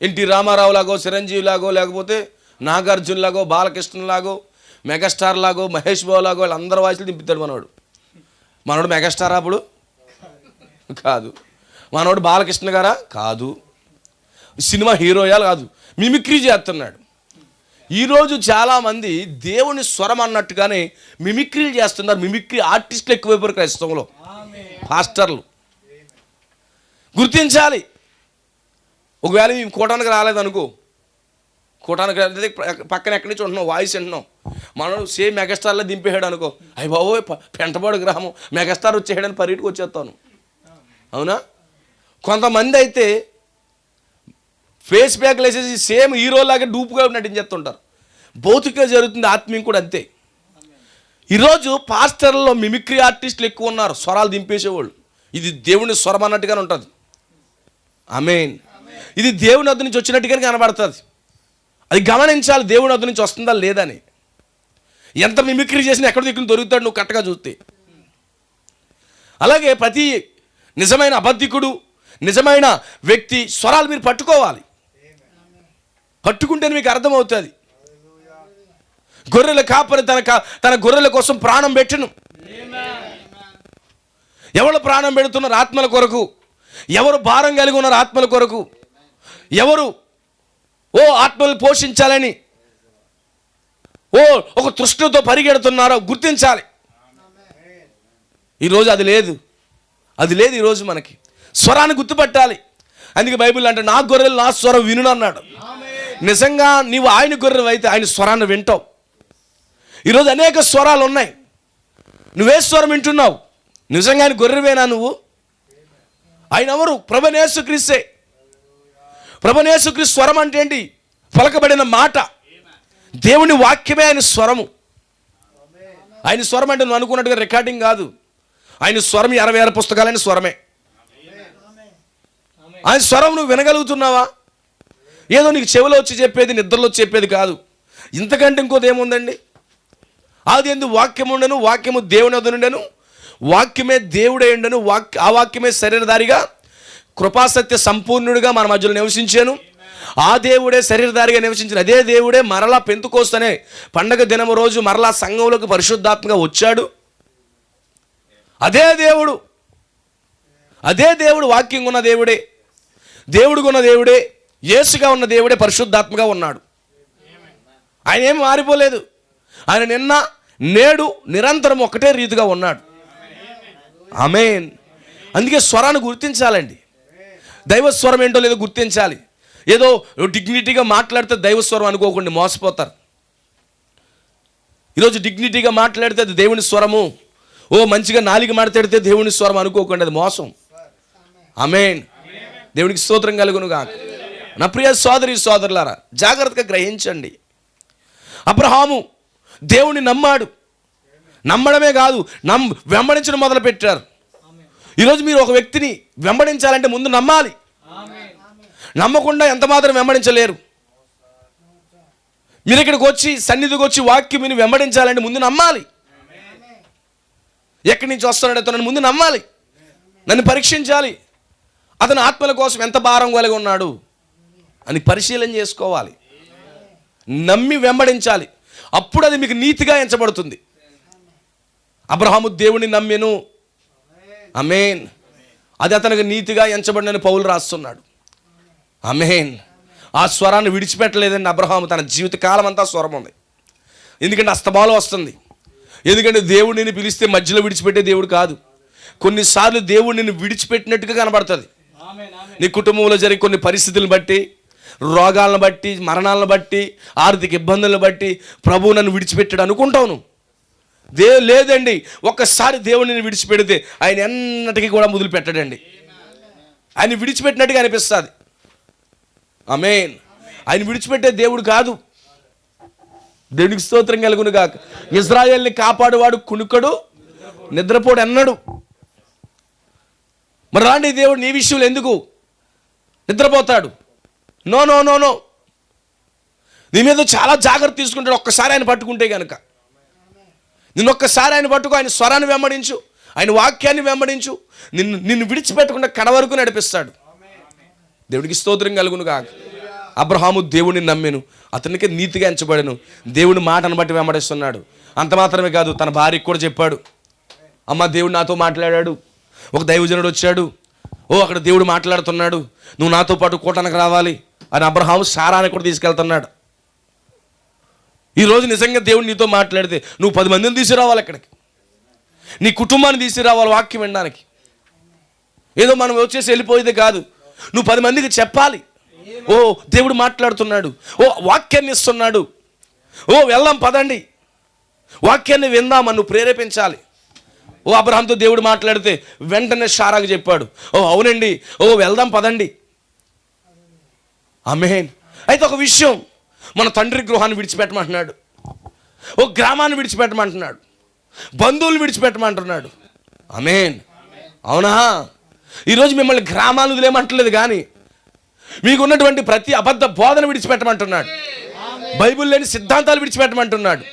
ఎన్టీ రామారావు లాగో, చిరంజీవి లాగో, లేకపోతే నాగార్జున లాగో, బాలకృష్ణ లాగో, మెగాస్టార్ లాగో, మహేష్ బాబు లాగో, వాళ్ళందరూ వాయిస్లు దింపుతాడు మనోడు మెగాస్టార్ అప్పుడు కాదు, మనోడు బాలకృష్ణ గారా కాదు, సినిమా హీరోయా కాదు, మిమిక్రీ చేస్తున్నాడు. ఈరోజు చాలామంది దేవుని స్వరం అన్నట్టుగానే మిమిక్రీలు చేస్తున్నారు. మిమిక్రీ ఆర్టిస్టులు ఎక్కువైపోయారు క్రైస్తవంలో. పాస్టర్లు గుర్తించాలి. ఒకవేళ మేము కూటానికి రాలేదనుకో, కూటానికి పక్కన ఎక్కడి నుంచి ఉంటున్నాం, వాయిస్ వింటున్నాం, మనం సేమ్ మెగాస్టార్లో దింపేసాడు అనుకో, అయ్యి బాబోయ్ పెంటపాడు గ్రామం మెగాస్టార్ వచ్చేయడానికి పరిటికి వచ్చేస్తాను. అవునా? కొంతమంది అయితే ఫేస్ ప్యాక్లు వేసేసి సేమ్ హీరోలాగా డూపుగా నటించేస్తుంటారు. భౌతికంగా జరుగుతుంది, ఆత్మీయం కూడా అంతే. ఈరోజు పాస్టర్లలో మిమిక్రీ ఆర్టిస్టులు ఎక్కువ ఉన్నారు, స్వరాలు దింపేసేవాళ్ళు. ఇది దేవుని స్వరం అన్నట్టుగానే ఉంటుంది. ఆమేన్. ఇది దేవుని వద్ద నుంచి వచ్చినట్టుగానే కనబడుతుంది. అది గమనించాలి, దేవుని వద్ద నుంచి వస్తుందా లేదని. ఎంత మిమిక్రీ చేసినా ఎక్కడ దిక్కుని దొరుకుతాడు నువ్వు కరెక్ట్గా చూస్తే. అలాగే ప్రతి నిజమైన అబద్ధికుడు, నిజమైన వ్యక్తి స్వరాలు మీరు పట్టుకోవాలి. పట్టుకుంటే మీకు అర్థమవుతుంది. గొర్రెల కాపరి తన గొర్రెల కోసం ప్రాణం పెట్టను. ఎవరు ప్రాణం పెడుతున్నారు? ఆత్మల కొరకు. ఎవరు భారం కలిగి ఉన్నారు? ఆత్మల కొరకు. ఎవరు ఆత్మలు పోషించాలని ఒక తృష్ణతో పరిగెడుతున్నారో గుర్తించాలి. ఈరోజు అది లేదు ఈరోజు మనకి. స్వరాన్ని గుర్తుపట్టాలి. అందుకే బైబిల్ అంటే నా గొర్రెలు నా స్వరం వినును అన్నాడు. నిజంగా నీవు ఆయన గొర్రెలు అయితే ఆయన స్వరాన్ని వింటావు. ఈరోజు అనేక స్వరాలు ఉన్నాయి. నువ్వే స్వరం వింటున్నావు? నిజంగా ఆయన గొర్రెవేనా నువ్వు? ఆయన ఎవరు? ప్రభువైన యేసుక్రీస్తే. ప్రభువైన యేసుక్రీస్తు స్వరం అంటే ఏంటి? పలకబడిన మాట. దేవుని వాక్యమే ఆయన స్వరము. ఆయన స్వరం అంటే నువ్వు అనుకున్నట్టుగా రికార్డింగ్ కాదు. ఆయన స్వరం 66 పుస్తకాలైన స్వరమే. ఆయన స్వరం నువ్వు వినగలుగుతున్నావా? ఏదో నీకు చెవిలో వచ్చి చెప్పేది, నిద్రలో వచ్చి చెప్పేది కాదు. ఇంతకంటే ఇంకోటి ఏముందండి? ఆది యందు వాక్యము ఉండెను, వాక్యము దేవుని వద్ద నుండెను, వాక్యమే దేవుడే ఉండెను, ఆ వాక్యమే శరీరధారిగా కృపాసత్య సంపూర్ణుడిగా మన మధ్యలో నివసించాను. ఆ దేవుడే శరీరధారిగా నివసించిన అదే దేవుడే మరలా పెంతుకోస్తు అనే పండగ దినము రోజు మరలా సంఘంలోకి పరిశుద్ధాత్మగా వచ్చాడు. అదే దేవుడు వాక్యం ఉన్న దేవుడే, దేవుడుగా ఉన్న దేవుడే, యేసుగా ఉన్న దేవుడే పరిశుద్ధాత్మగా ఉన్నాడు. ఆయన ఏమి మారిపోలేదు. ఆయన నిన్న నేడు నిరంతరం ఒకటే రీతిగా ఉన్నాడు. ఆమేన్. అందుకే స్వరాన్ని గుర్తించాలండి. దైవస్వరం ఏంటో లేదో గుర్తించాలి. ఏదో డిగ్నిటీగా మాట్లాడితే దైవస్వరం అనుకోకుండా మోసపోతారు. ఈరోజు డిగ్నిటీగా మాట్లాడితే అది దేవుని స్వరము, మంచిగా నాలిక మాట్లాడితే దేవుని స్వరం అనుకోకుండా అది మోసం. ఆమేన్. దేవునికి స్తోత్రం కలుగును గాక. నా ప్రియ సోదరి సోదరులారా, జాగ్రత్తగా గ్రహించండి. అబ్రహాము దేవుని నమ్మాడు. నమ్మడమే కాదు, వెంబడించడం మొదలు పెట్టారు. ఈరోజు మీరు ఒక వ్యక్తిని వెంబడించాలంటే ముందు నమ్మాలి. నమ్మకుండా ఎంత మాత్రం వెంబడించలేరు. మీరు ఇక్కడికి వచ్చి సన్నిధికి వచ్చి వాక్యం విని వెంబడించాలంటే ముందు నమ్మాలి. ఎక్కడి నుంచి వస్తున్నాడు అతను ముందు నమ్మాలి. నన్ను పరీక్షించాలి. అతను ఆత్మల కోసం ఎంత భారం కలిగి ఉన్నాడు అని పరిశీలన చేసుకోవాలి. నమ్మి వెంబడించాలి. అప్పుడు అది మీకు నీతిగా ఎంచబడుతుంది. అబ్రహాము దేవుని నమ్మెను. ఆమేన్. అది అతనికి నీతిగా ఎంచబడినని పౌలు రాస్తున్నాడు. ఆమేన్. ఆ స్వరాన్ని విడిచిపెట్టలేదండి అబ్రహాము. తన జీవితకాలం అంతా స్వరం ఉంది. ఎందుకంటే అస్తమానం వస్తుంది. ఎందుకంటే దేవుడిని పిలిస్తే మధ్యలో విడిచిపెట్టే దేవుడు కాదు. కొన్నిసార్లు దేవుడు నిన్ను విడిచిపెట్టినట్టుగా కనబడుతుంది. నీ కుటుంబంలో జరిగే కొన్ని పరిస్థితులను బట్టి, రోగాలను బట్టి, మరణాలను బట్టి, ఆర్థిక ఇబ్బందులను బట్టి ప్రభువు నన్ను విడిచిపెట్టాడు అనుకుంటావు. లేదండి. ఒక్కసారి దేవుడిని విడిచిపెడితే ఆయన ఎన్నటికీ కూడా మొదలుపెట్టాడండి. ఆయన విడిచిపెట్టినట్టుగా అనిపిస్తుంది. ఆమేన్. ఆయన విడిచిపెట్టే దేవుడు కాదు. దేవునికి స్తోత్రం కలుగును గాక. ఇశ్రాయేలుని కాపాడువాడు కునుకడు, నిద్రపోడు అన్నాడు. మరి రాండి, దేవుడు నీ విషయంలో ఎందుకు నిద్రపోతాడు? No no no no. నీ మీద చాలా జాగ్రత్త తీసుకుంటాడు. ఒక్కసారి ఆయన పట్టుకుంటే కనుక. నిన్నొక్కసారి ఆయన పట్టుకో. ఆయన స్వరాన్ని వెంబడించు, ఆయన వాక్యాన్ని వెంబడించు. నిన్ను విడిచిపెట్టకుండా కడ వరకు నడిపిస్తాడు. దేవుడికి స్తోత్రం కలుగును గాక. అబ్రహాము దేవుడిని నమ్మెను, అతనికి నీతిగా ఎంచబడెను. దేవుని మాటను బట్టి వెంబడిస్తున్నాడు. అంత మాత్రమే కాదు, తన భార్యకు కూడా చెప్పాడు, అమ్మ దేవుడు నాతో మాట్లాడాడు. ఒక దైవజనుడు వచ్చాడు, అక్కడ దేవుడు మాట్లాడుతున్నాడు, నువ్వు నాతో పాటు కూటానికి రావాలి అని అబ్రహాము సారాన్ని కూడా తీసుకెళ్తున్నాడు. ఈరోజు నిజంగా దేవుడు నీతో మాట్లాడితే నువ్వు 10 మందిని తీసుకురావాలి. ఇక్కడికి నీ కుటుంబాన్ని తీసుకురావాలి వాక్యం వినడానికి. ఏదో మనం వచ్చేసి వెళ్ళిపోయేది కాదు. నువ్వు 10 మందికి చెప్పాలి, దేవుడు మాట్లాడుతున్నాడు, వాక్యాన్ని ఇస్తున్నాడు, వెళ్దాం పదండి, వాక్యాన్ని విందామని నువ్వు ప్రేరేపించాలి. అబ్రహాంతో దేవుడు మాట్లాడితే వెంటనే షారాకు చెప్పాడు, అవునండి, వెళ్దాం పదండి. ఆమేన్. అయితే ఒక విషయం, మన తండ్రి గృహాన్ని విడిచిపెట్టమంటున్నాడు, గ్రామాన్ని విడిచిపెట్టమంటున్నాడు, బంధువులు విడిచిపెట్టమంటున్నాడు. ఆమేన్. అవునా? ఈరోజు మిమ్మల్ని గ్రామాలు వదిలేమంటలేదు, కానీ మీకున్నటువంటి ప్రతి అబద్ధ బోధన విడిచిపెట్టమంటున్నాడు. బైబిల్ లేని సిద్ధాంతాలు విడిచిపెట్టమంటున్నాడు.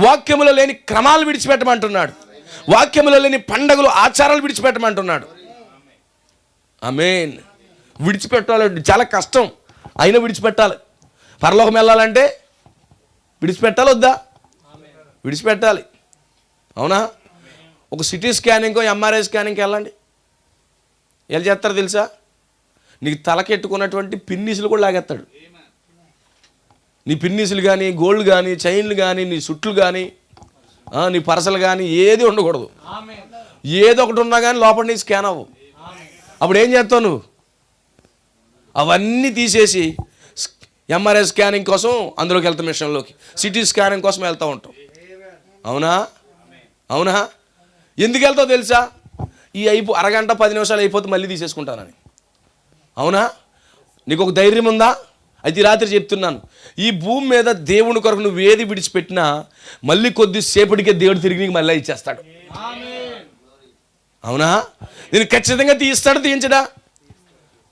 వాక్యములో లేని క్రమాలు విడిచిపెట్టమంటున్నాడు. వాక్యములో లేని పండగలు, ఆచారాలు విడిచిపెట్టమంటున్నాడు. ఆమేన్. విడిచిపెట్టాలి, చాలా కష్టం, అయినా విడిచిపెట్టాలి. పరలోకం వెళ్ళాలంటే విడిచిపెట్టాలి వద్దా? విడిచిపెట్టాలి. అవునా? ఒక సిటీ స్కానింగ్కో ఎంఆర్ఐ స్కానింగ్కి వెళ్ళండి, ఎలా చేస్తారో తెలుసా? నీకు తలకెట్టుకున్నటువంటి పిన్నీసులు కూడా లాగేస్తాడు. నీ పిన్నీసులు కానీ, గోల్డ్ కానీ, చైన్లు కానీ, నీ సుట్లు కానీ, నీ పరసలు కానీ ఏది ఉండకూడదు. ఏదో ఒకటి ఉన్నా కానీ లోపల నీ స్కాన్ అవ్వు. అప్పుడు ఏం చేస్తావు నువ్వు? అవన్నీ తీసేసి ఎంఆర్ఐ స్కానింగ్ కోసం అందులోకి వెళ్తాం, మిషన్లోకి సిటీ స్కానింగ్ కోసం వెళ్తూ ఉంటాం. అవునా? అవునా? ఎందుకు వెళ్తావు తెలుసా? ఈ అరగంట 10 నిమిషాలు అయిపోతే మళ్ళీ తీసేసుకుంటానని. అవునా? నీకు ఒక ధైర్యం ఉందా? అయితే రాత్రి చెప్తున్నాను, ఈ భూమి మీద దేవుని కొరకు నువ్వు ఏది విడిచిపెట్టినా మళ్ళీ కొద్దిసేపటికే దేవుడు తిరిగి నీకు మళ్ళీ ఇచ్చేస్తాడు. అవునా? నేను ఖచ్చితంగా తీయిస్తాడు, తీయించడా?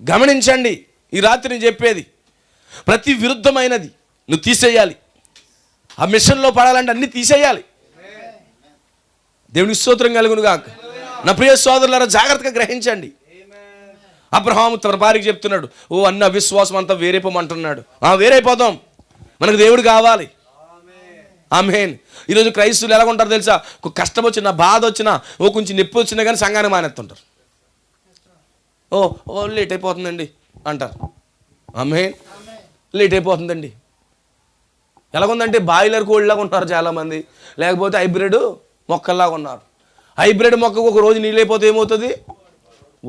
గమనించండి, ఈ రాత్రి నేను చెప్పేది ప్రతి విరుద్ధమైనది నువ్వు తీసేయాలి. ఆ మిషన్లో పడాలంటే అన్నీ తీసేయాలి. దేవునికి స్తోత్రం కలుగును గాక. నా ప్రియ సోదరులారా, జాగ్రత్తగా గ్రహించండి. అబ్రహాము తన భార్యకి చెప్తున్నాడు, ఓ అన్న అవిశ్వాసం అంతా వేరైపోమంటున్నాడు. వేరైపోదాం, మనకు దేవుడు కావాలి. ఆమేన్. ఈరోజు క్రైస్తవులు ఎలా ఉంటారు తెలుసా? ఒక కష్టం వచ్చినా, బాధ వచ్చినా, కొంచెం నొప్పి వచ్చినా కానీ సంఘాన్ని మానేస్తుంటారు. లేట్ అయిపోతుందండి అంటారు. ఆమేన్. లేట్ అయిపోతుందండి. ఎలాగుందంటే బాయిలర్ కోళ్ళలాగా ఉన్నారు చాలామంది, లేకపోతే హైబ్రిడ్ మొక్కల్లాగా ఉన్నారు. హైబ్రిడ్ మొక్కకు ఒక రోజు నీళ్ళు అయిపోతే ఏమవుతుంది?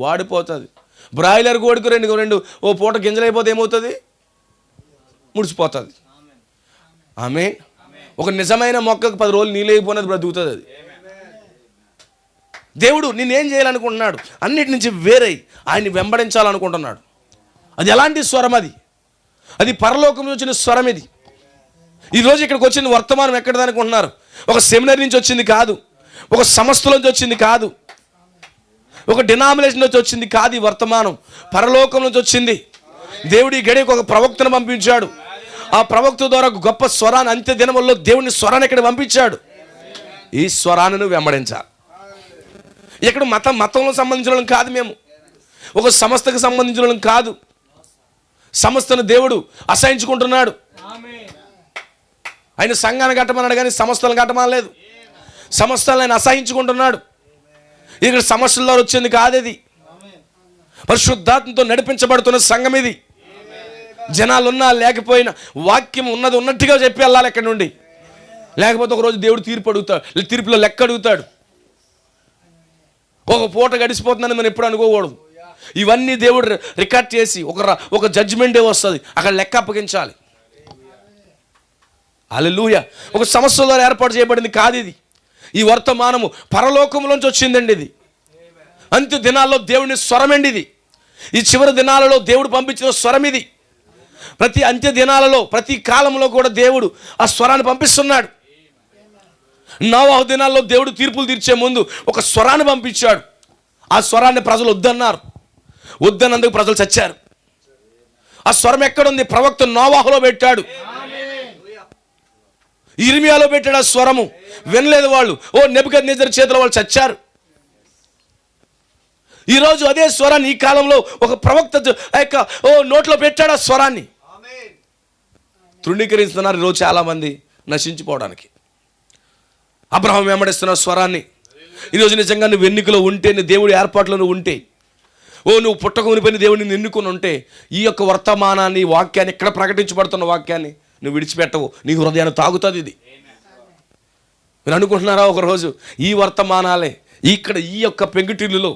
వాడిపోతుంది. బ్రాయిలర్ కోడికి రెండు పూట గింజలు అయిపోతే ఏమవుతుంది? ముడిచిపోతుంది. ఆమేన్. ఒక నిజమైన మొక్కకు 10 రోజులు నీళ్ళు అయిపోయినది బ్రతుకుతుంది అది. దేవుడు నేనేం చేయాలనుకుంటున్నాడు? అన్నిటి నుంచి వేరై ఆయన్ని వెంబడించాలనుకుంటున్నాడు. అది ఎలాంటి స్వరం? అది పరలోకం నుంచి వచ్చిన స్వరం. ఇది ఈరోజు ఇక్కడికి వచ్చిన వర్తమానం ఎక్కడ అనుకుంటున్నారు? ఒక సెమినరీ నుంచి వచ్చింది కాదు, ఒక సంస్థల నుంచి వచ్చింది కాదు, ఒక డినామినేషన్ నుంచి వచ్చింది కాదు. ఈ వర్తమానం పరలోకం నుంచి వచ్చింది. దేవుడి గడికి ఒక ప్రవక్తను పంపించాడు. ఆ ప్రవక్త ద్వారా గొప్ప స్వరాన్ని, అంత్య దినముల్లో దేవుని స్వరాన్ని ఇక్కడ పంపించాడు. ఈ స్వరాన్ని వెంబడించాలి. ఇక్కడ మతంలో సంబంధించిన వాళ్ళం కాదు, మేము ఒక సంస్థకు సంబంధించిన వాళ్ళం కాదు. సంస్థను దేవుడు అసహించుకుంటున్నాడు. ఆయన సంఘాన్ని కట్టమన్నాడు కానీ సంస్థలను కట్టమనలేదు. సంస్థలను ఆయన అసహించుకుంటున్నాడు. ఇక్కడ సమస్యల ద్వారా వచ్చింది కాదు. ఇది పరిశుద్ధాత్మతో నడిపించబడుతున్న సంఘం. ఇది జనాలు ఉన్నా లేకపోయినా వాక్యం ఉన్నది ఉన్నట్టుగా చెప్పి వెళ్ళాలి ఎక్కడి నుండి. లేకపోతే ఒకరోజు దేవుడు తీర్పు అడుగుతాడు, తీర్పులో లెక్క అడుగుతాడు. ఒక పూట గడిచిపోతుందని మనం ఎప్పుడు అనుకోకూడదు. ఇవన్నీ దేవుడు రికార్డ్ చేసి ఒక జడ్జిమెంట్ డే వస్తుంది, అక్కడ లెక్క అప్పగించాలి. హల్లెలూయా. ఒక సంస్థ ద్వారా ఏర్పాటు చేయబడింది కాదు ఇది. ఈ వర్తమానము పరలోకంలోంచి వచ్చిందండి. ఇది అంత్య దినాల్లో దేవుని స్వరం అండి. ఇది ఈ చివరి దినాలలో దేవుడు పంపించిన స్వరం. ఇది ప్రతి అంత్య దినాలలో, ప్రతి కాలంలో కూడా దేవుడు ఆ స్వరాన్ని పంపిస్తున్నాడు. నోవహు దినాల్లో దేవుడు తీర్పులు తీర్చే ముందు ఒక స్వరాన్ని పంపించాడు. ఆ స్వరాన్ని ప్రజలు వద్దన్నారు. వద్దన్నందుకు ప్రజలు చచ్చారు. ఆ స్వరం ఎక్కడుంది? ప్రవక్త నోవహులో పెట్టాడు, ఇర్మియాలో పెట్టాడు. ఆ స్వరము వినలేదు వాళ్ళు. నెబుకద్నెజరు చేతిలో వాళ్ళు చచ్చారు. ఈరోజు అదే స్వరాన్ని ఈ కాలంలో ఒక ప్రవక్త నోట్లో పెట్టాడు. ఆ స్వరాన్ని తృణీకరిస్తున్నారు ఈరోజు చాలామంది నశించిపోవడానికి. అబ్రహాము వెంబడిస్తున్న స్వరాన్ని ఈరోజు నిజంగా నువ్వు ఎన్నికలో ఉంటే, నీ దేవుడి ఏర్పాట్లో నువ్వు ఉంటే, నువ్వు పుట్టకమునిపైన దేవుడిని ఎన్నుకొని ఉంటే, ఈ యొక్క వర్తమానాన్ని, వాక్యాన్ని, ఇక్కడ ప్రకటించబడుతున్న వాక్యాన్ని నువ్వు విడిచిపెట్టవు. నీ హృదయాన్ని తాగుతుంది ఇది. మీరు అనుకుంటున్నారా ఒకరోజు ఈ వర్తమానాలే ఇక్కడ ఈ యొక్క పెంకుటిల్లులో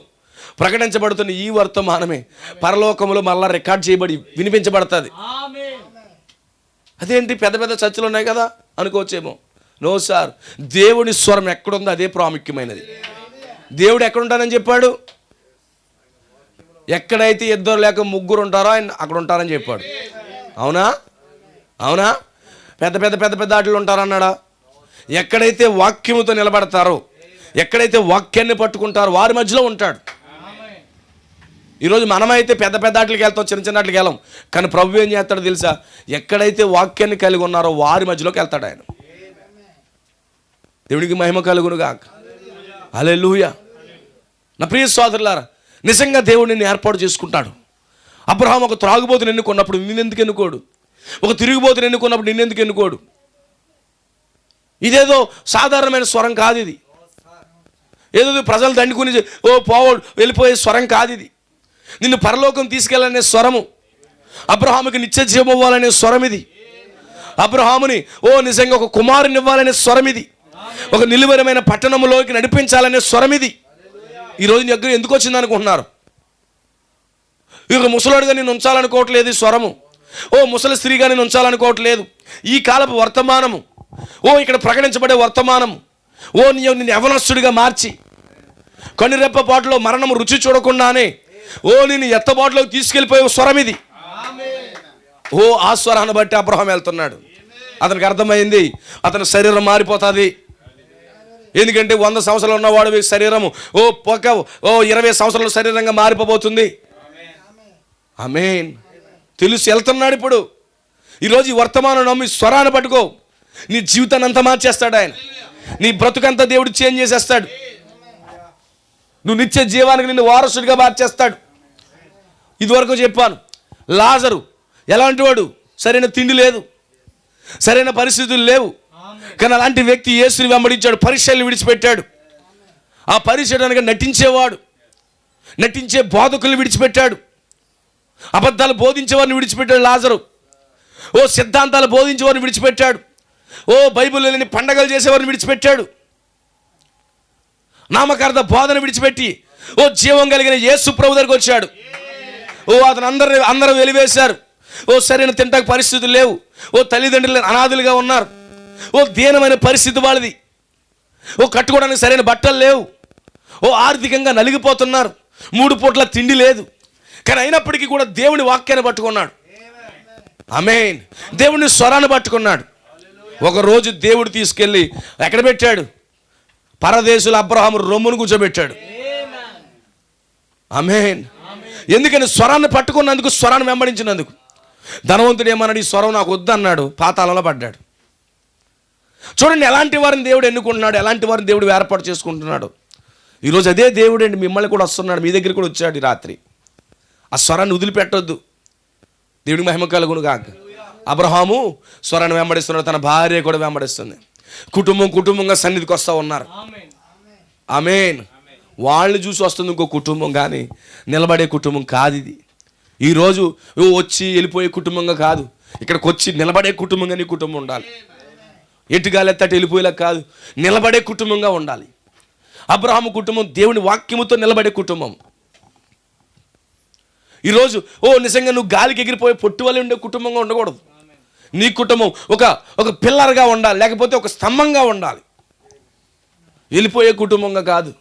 ప్రకటించబడుతున్న ఈ వర్తమానమే పరలోకములో మళ్ళా రికార్డ్ చేయబడి వినిపించబడుతుంది. అదేంటి పెద్ద పెద్ద చర్చలు ఉన్నాయి కదా అనుకోవచ్చేమో. నో సార్, దేవుని స్వరం ఎక్కడుందో అదే ప్రాముఖ్యమైనది. దేవుడు ఎక్కడుంటానని చెప్పాడు? ఎక్కడైతే 2 లేక 3 ఉంటారో ఆయన అక్కడ ఉంటారని చెప్పాడు. అవునా? అవునా? పెద్ద పెద్ద పెద్ద పెద్ద ఆటలు ఉంటారన్నాడా? ఎక్కడైతే వాక్యముతో నిలబడతారో, ఎక్కడైతే వాక్యాన్ని పట్టుకుంటారో వారి మధ్యలో ఉంటాడు. ఈరోజు మనమైతే పెద్ద పెద్ద ఆటలకి వెళ్తాం, చిన్న చిన్న ఆటలకి వెళ్ళాం. కానీ ప్రభు ఏం చేస్తాడో తెలుసా? ఎక్కడైతే వాక్యాన్ని కలిగి ఉన్నారో వారి మధ్యలోకి వెళ్తాడు ఆయన. దేవునికి మహిమ కలుగును గాక. హల్లెలూయా. నా ప్రియ సోదరులారా, నిజంగా దేవుడు నిన్ను ఏర్పాటు చేసుకుంటాడు. అబ్రహాము ఒక త్రాగుబోతుని ఎన్నుకున్నప్పుడు నిన్నెందుకు ఎన్నుకోడు? ఒక తిరుగుబోతుని ఎన్నుకున్నప్పుడు నిన్నెందుకు ఎన్నుకోడు? ఇదేదో సాధారణమైన స్వరం కాదు. ఇది ఏదో ప్రజలు దండుకుని వెళ్ళిపోయే స్వరం కాదు. ఇది నిన్ను పరలోకం తీసుకెళ్ళాలనే స్వరము, అబ్రహాముకి నిత్య జీవం ఇవ్వాలనే స్వరం ఇది, అబ్రహాముని నిజంగా ఒక కుమారుని ఇవ్వాలనే స్వరం ఇది, ఒక నిలువరమైన పట్టణంలోకి నడిపించాలనే స్వరం ఇది. ఈరోజు నీ దగ్గర ఎందుకు వచ్చింది అనుకుంటున్నారు? ఇక ముసలోడిగా నేను ఉంచాలనుకోవట్లేదు ఈ స్వరము, ముసలి స్త్రీగా నేను ఉంచాలనుకోవట్లేదు. ఈ కాలపు వర్తమానము, ఇక్కడ ప్రకటించబడే వర్తమానము, నిన్ను యవనస్తుడిగా మార్చి కనురెప్ప పాటలో మరణము రుచి చూడకుండానే నిన్ను ఎత్తబాటులోకి తీసుకెళ్ళిపోయే స్వరం ఇది. ఆ స్వరాన్ని బట్టి అబ్రహాం వెళ్తున్నాడు. అతనికి అర్థమైంది అతని శరీరం మారిపోతుంది. ఎందుకంటే 100 సంవత్సరాలు ఉన్నవాడు శరీరము 20 సంవత్సరాల శరీరంగా మారిపోబోతుంది. ఆమేన్. తెలుసు, వెళ్తున్నాడు. ఇప్పుడు ఈరోజు ఈ వర్తమానం నమ్మి స్వరాన్ని పట్టుకో. నీ జీవితాన్ని అంతా మార్చేస్తాడు ఆయన. నీ బ్రతుకంతా దేవుడు చేంజ్ చేసేస్తాడు. నువ్వు నిత్య జీవానికి నిన్ను వారసుడిగా మార్చేస్తాడు. ఇదివరకు చెప్పాను, లాజరు ఎలాంటి వాడు? సరైన తిండి లేదు, సరైన పరిస్థితులు లేవు. కానీ అలాంటి వ్యక్తి యేసుని వెంబడించాడు, పరిచర్యలు విడిచిపెట్టాడు. ఆ పరిచర్యగా నటించేవాడు, నటించే బోధకుల్ని విడిచిపెట్టాడు, అబద్ధాలు బోధించేవారిని విడిచిపెట్టాడు. లాజరు సిద్ధాంతాలు బోధించేవారిని విడిచిపెట్టాడు, బైబిల్ లేని పండగలు చేసేవారిని విడిచిపెట్టాడు, నామకార్థ బోధన విడిచిపెట్టి జీవం కలిగిన యేసు ప్రభు దగ్గరికి వచ్చాడు. అతను అందరూ వెలివేశారు. సరైన తింటాక పరిస్థితులు లేవు, తల్లిదండ్రులు అనాథులుగా ఉన్నారు, దీనమైన పరిస్థితి వాళ్ళది, కట్టుకోవడానికి సరైన బట్టలు లేవు, ఆర్థికంగా నలిగిపోతున్నారు, 3 పూట్ల తిండి లేదు. కానీ అయినప్పటికీ కూడా దేవుని వాక్యాన్ని పట్టుకున్నాడు. ఆమేన్. దేవుని స్వరాన్ని పట్టుకున్నాడు. ఒకరోజు దేవుడు తీసుకెళ్ళి ఎక్కడ పెట్టాడు? పరదేశుల అబ్రహాము రొమ్మును కూర్చోబెట్టాడు. ఆమేన్. ఎందుకని? స్వరాన్ని పట్టుకున్నందుకు, స్వరాన్ని వెంబడించినందుకు. ధనవంతుడు ఏమన్నాడు? ఈ స్వరం నాకు వద్దన్నాడు, పాతాళంలో పడ్డాడు. చూడండి ఎలాంటి వారిని దేవుడు ఎన్నుకుంటున్నాడు, ఎలాంటి వారిని దేవుడు ఏర్పాటు చేసుకుంటున్నాడు. ఈరోజు అదే దేవుడు అండి మిమ్మల్ని కూడా వస్తున్నాడు, మీ దగ్గర కూడా వచ్చాడు ఈ రాత్రి. ఆ స్వరాన్ని వదిలిపెట్టొద్దు. దేవుడికి మహిమ కలుగును గాక. అబ్రహాము స్వరాన్ని వెంబడిస్తున్నాడు, తన భార్య కూడా వెంబడిస్తుంది. కుటుంబంగా సన్నిధికి వస్తూ ఉన్నారు. ఆమేన్. వాళ్ళు చూసి వస్తుంది ఇంకో కుటుంబం, కానీ నిలబడే కుటుంబం కాదు ఇది. ఈరోజు వచ్చి వెళ్ళిపోయే కుటుంబంగా కాదు, ఇక్కడికి వచ్చి నిలబడే కుటుంబంగా నీ కుటుంబం ఉండాలి. ఎటుగాలెత్తటి వెళ్ళిపోయేలా కాదు, నిలబడే కుటుంబంగా ఉండాలి. అబ్రహాము కుటుంబం దేవుని వాక్యముతో నిలబడే కుటుంబం. ఈరోజు నిజంగా నువ్వు గాలికి ఎగిరిపోయే పొట్టు వల్ల ఉండే కుటుంబంగా ఉండకూడదు. నీ కుటుంబం ఒక పిల్లర్గా ఉండాలి, లేకపోతే ఒక స్తంభంగా ఉండాలి. వెళ్ళిపోయే కుటుంబంగా కాదు,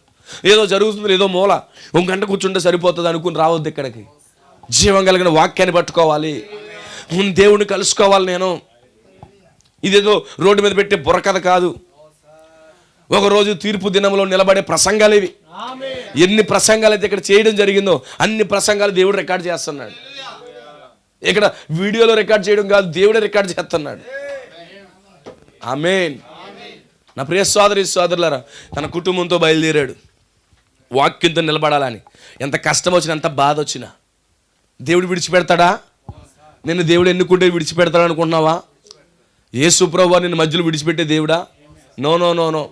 ఏదో జరుగుతుంది ఏదో మూల 1 గంట కూర్చుంటే సరిపోతుంది అనుకుని రావద్దు. ఇక్కడికి జీవం కలిగిన వాక్యాన్ని పట్టుకోవాలి, దేవుడిని కలుసుకోవాలి. నేను ఇదేదో రోడ్డు మీద పెట్టే బుర్రకథ కాదు. ఒకరోజు తీర్పు దినంలో నిలబడే ప్రసంగాలు ఇవి. ఎన్ని ప్రసంగాలు అయితే ఇక్కడ చేయడం జరిగిందో అన్ని ప్రసంగాలు దేవుడు రికార్డ్ చేస్తున్నాడు. ఇక్కడ వీడియోలో రికార్డ్ చేయడం కాదు, దేవుడే రికార్డ్ చేస్తున్నాడు. ఆమేన్. నా ప్రియ సోదరులారా, తన కుటుంబంతో బయలుదేరాడు వాక్యంతో నిలబడాలని. ఎంత కష్టం వచ్చినా, ఎంత బాధ వచ్చినా దేవుడు విడిచిపెడతాడా? నిన్ను దేవుడు ఎన్నుకుంటే విడిచిపెడతాడు అనుకుంటున్నావా? యేసు ప్రభువు నిన్ను మధ్యలో విడిచిపెట్టే దేవుడా? No no no no.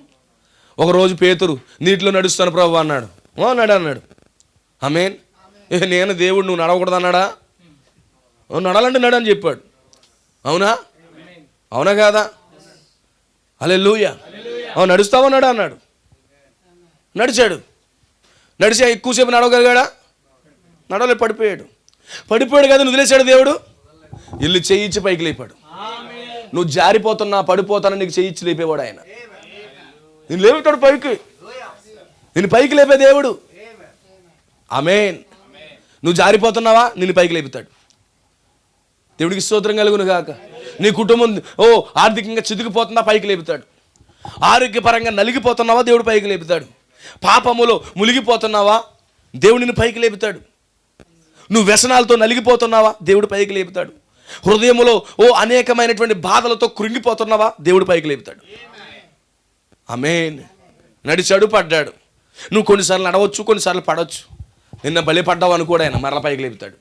ఒకరోజు పేతురు నీటిలో నడుస్తాను ప్రభు అన్నాడు. అన్నాడు. ఆమేన్. నేను దేవుడు, నువ్వు నడవకూడదు అన్నాడా? నడాలంటే నడు అని చెప్పాడు. అవునా కాదా? హల్లెలూయా. నడుస్తావన్నాడా అన్నాడు. నడిచాడు ఎక్కువసేపు నడవగలిగాడా? నడవలే, పడిపోయాడు కదా, వదిలేశాడు దేవుడు. ఇల్లు చేయించి పైకి లేపాడు. నువ్వు జారిపోతున్నా, పడిపోతానా, నీకు చేయించి లేపేవాడు ఆయన. నేను లేపుతాడు పైకి, నేను పైకి లేపే దేవుడు. ఆమేన్. నువ్వు జారిపోతున్నావా, నిన్ను పైకి లేపుతాడు. దేవుడికి స్తోత్రం కలుగును గాక. నీ కుటుంబం ఆర్థికంగా చితికిపోతుందా, పైకి లేపుతాడు. ఆరోగ్యపరంగా నలిగిపోతున్నావా, దేవుడు పైకి లేపుతాడు. పాపములో మునిగిపోతున్నావా, దేవుడు నిన్ను పైకి లేపుతాడు. నువ్వు వ్యసనాలతో నలిగిపోతున్నావా, దేవుడు పైకి లేపుతాడు. హృదయంలో అనేకమైనటువంటి బాధలతో కృంగిపోతున్నావా, దేవుడు పైకి లేపుతాడు. ఆమేన్. నడిచాడు, పడ్డాడు. నువ్వు కొన్నిసార్లు నడవచ్చు, కొన్నిసార్లు పడవచ్చు. నిన్న బలి పడ్డావు అని కూడా ఆయన మరల పైకి లేపుతాడు.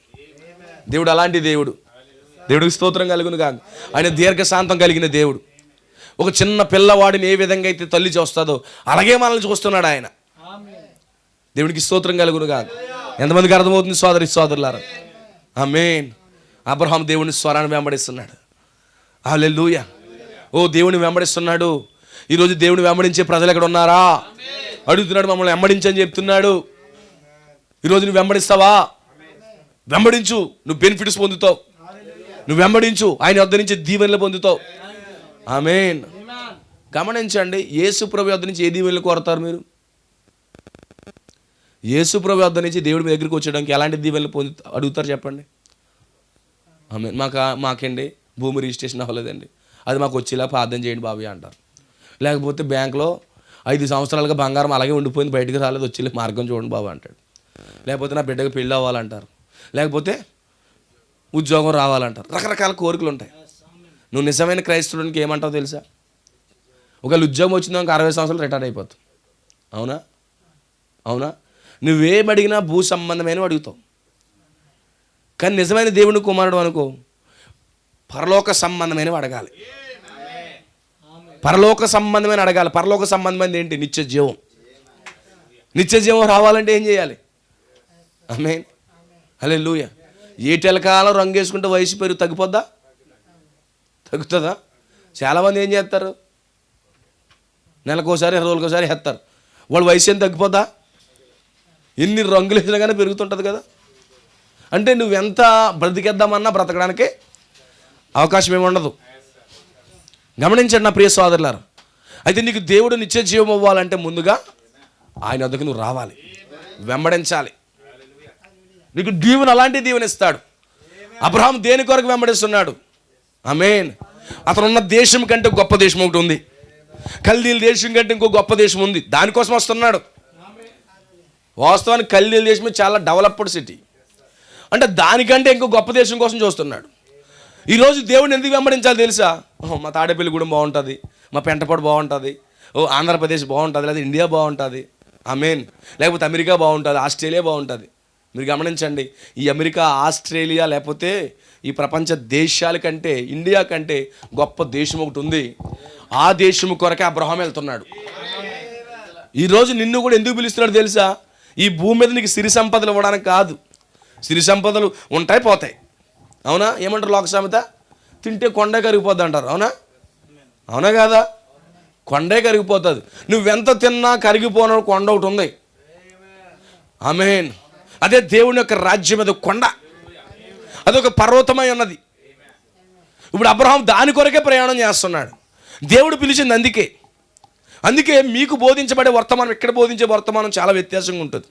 దేవుడు అలాంటి దేవుడు. దేవుడికి స్తోత్రం కలుగును కాదు. ఆయన దీర్ఘశాంతం కలిగిన దేవుడు. ఒక చిన్న పిల్లవాడిని ఏ విధంగా అయితే తల్లి చూస్తుందో అలాగే మనల్ని చూస్తున్నాడు ఆయన. దేవుడికి స్తోత్రం కలుగును కాదు. ఎంతమందికి అర్థమవుతుంది సోదరులారా? ఆమేన్. అబ్రహాం దేవుని స్వరాన్ని వెంబడిస్తున్నాడు. హల్లెలూయా. ఓ దేవుని వెంబడిస్తున్నాడు. ఈరోజు దేవుని వెంబడించే ప్రజలు ఎక్కడ ఉన్నారా? అడుగుతున్నాడు, మమ్మల్ని వెంబడించని చెప్తున్నాడు. ఈరోజు నువ్వు వెంబడిస్తావా? వెంబడించు, నువ్వు బెనిఫిట్స్ పొందుతావు. నువ్వు వెంబడించు, ఆయన వద్ద నుంచి దీవెనలు పొందుతావు. ఆమేన్. గమనించండి, యేసు ప్రభు వద్ద నుంచి ఏ దీవెనలు కోరతారు మీరు? యేసు ప్రభు వద్ద నుంచి దేవుడి మీ దగ్గరికి వచ్చేయడానికి ఎలాంటి దీవెనలు అడుగుతారు చెప్పండి? ఆమేన్. మాకండి భూమి రిజిస్ట్రేషన్ అవ్వలేదండి, అది మాకు వచ్చేలా ప్రార్థన చేయండి బాబు అంటారు. లేకపోతే బ్యాంకులో 5 సంవత్సరాలుగా బంగారం అలాగే ఉండిపోయింది, బయటకు రాలేదు, వచ్చేలే మార్గం చూడండి బాబు అంటాడు. లేకపోతే నా బిడ్డకు పెళ్ళి అవ్వాలంటారు, లేకపోతే ఉద్యోగం రావాలంటారు. రకరకాల కోరికలు ఉంటాయి. నువ్వు నిజమైన క్రైస్తవునికి ఏమంటావు తెలుసా? ఒకవేళ ఉద్యోగం వచ్చిందాక 60 సంవత్సరాలు రిటైర్ అయిపోతావు. అవునా? నువ్వేం అడిగినా భూ సంబంధమైన అడుగుతావు. కానీ నిజమైన దేవుని కుమారుడు అనుకో, పరలోక సంబంధమైనవి అడగాలి. పరలోక సంబంధమైన అడగాలి. పరలోక సంబంధమైనది ఏంటి? నిత్య జీవం. నిత్య జీవం రావాలంటే ఏం చేయాలి? ఆమేన్. హల్లెలూయా. ఏటెలకాలం రంగు వేసుకుంటే వయసు పెరుగు తగ్గిపోద్దా? తగ్గుతుందా? చాలామంది ఏం చేస్తారు, నెలకోసారి 20 రోజులకోసారి వేస్తారు. వాళ్ళ వయసు ఏం తగ్గిపోద్దా? ఎన్ని రంగులు వేసినా కానీ పెరుగుతుంటుంది కదా. అంటే నువ్వెంత బ్రతికేద్దామన్నా బ్రతకడానికి అవకాశం ఏమి ఉండదు. గమనించండి నా ప్రియ సోదరులారా. అయితే నీకు దేవుడు నిత్య జీవం అవ్వాలంటే ముందుగా ఆయన వద్దకు నువ్వు రావాలి, వెంబడించాలి. నీకు దీవెన, అలాంటి దీవెన ఇస్తాడు. అబ్రహాం దేని కొరకు వెంబడిస్తున్నాడు? ఆమేన్. అతను ఉన్న దేశం కంటే గొప్ప దేశం ఒకటి ఉంది. కల్దీల దేశం కంటే ఇంకో గొప్ప దేశం ఉంది. దానికోసం వస్తున్నాడు. వాస్తవానికి కల్దీల దేశమే చాలా డెవలప్డ్ సిటీ. అంటే దానికంటే ఇంకో గొప్ప దేశం కోసం చూస్తున్నాడు. ఈరోజు దేవుడిని ఎందుకు వెంబడించాలి తెలుసా? మా తాడేపల్లిగూడెం బాగుంటుంది, మా పెంటపాడు బాగుంటుంది, ఆంధ్రప్రదేశ్ బాగుంటుంది, లేదా ఇండియా బాగుంటుంది. ఆమేన్. లేకపోతే అమెరికా బాగుంటుంది, ఆస్ట్రేలియా బాగుంటుంది. మీరు గమనించండి, ఈ అమెరికా, ఆస్ట్రేలియా లేకపోతే ఈ ప్రపంచ దేశాల కంటే ఇండియా కంటే గొప్ప దేశం ఒకటి ఉంది. ఆ దేశం కొరకే అబ్రహాం వెళ్తున్నాడు. ఈరోజు నిన్ను కూడా ఎందుకు పిలుస్తున్నాడు తెలుసా? ఈ భూమి మీద నీకు సిరి సంపదలు ఇవ్వడానికి కాదు. సిరి సంపదలు ఉంటాయి, పోతాయి. అవునా? ఏమంటారు లోక సామెత? తింటే కొండే కరిగిపోద్ది అంటారు. అవునా కాదా? కొండే కరిగిపోతుంది. నువ్వెంత తిన్నా కరిగిపోయిన కొండ ఒకటి ఉంది. ఆమేన్. అదే దేవుని యొక్క రాజ్యం, అది కొండ, అదొక పర్వతమై ఉన్నది. ఇప్పుడు అబ్రహాం దాని కొరకే ప్రయాణం చేస్తున్నాడు. దేవుడు పిలిచింది అందుకే మీకు బోధించబడే వర్తమానం, ఇక్కడ బోధించే వర్తమానం చాలా వ్యత్యాసంగా ఉంటుంది.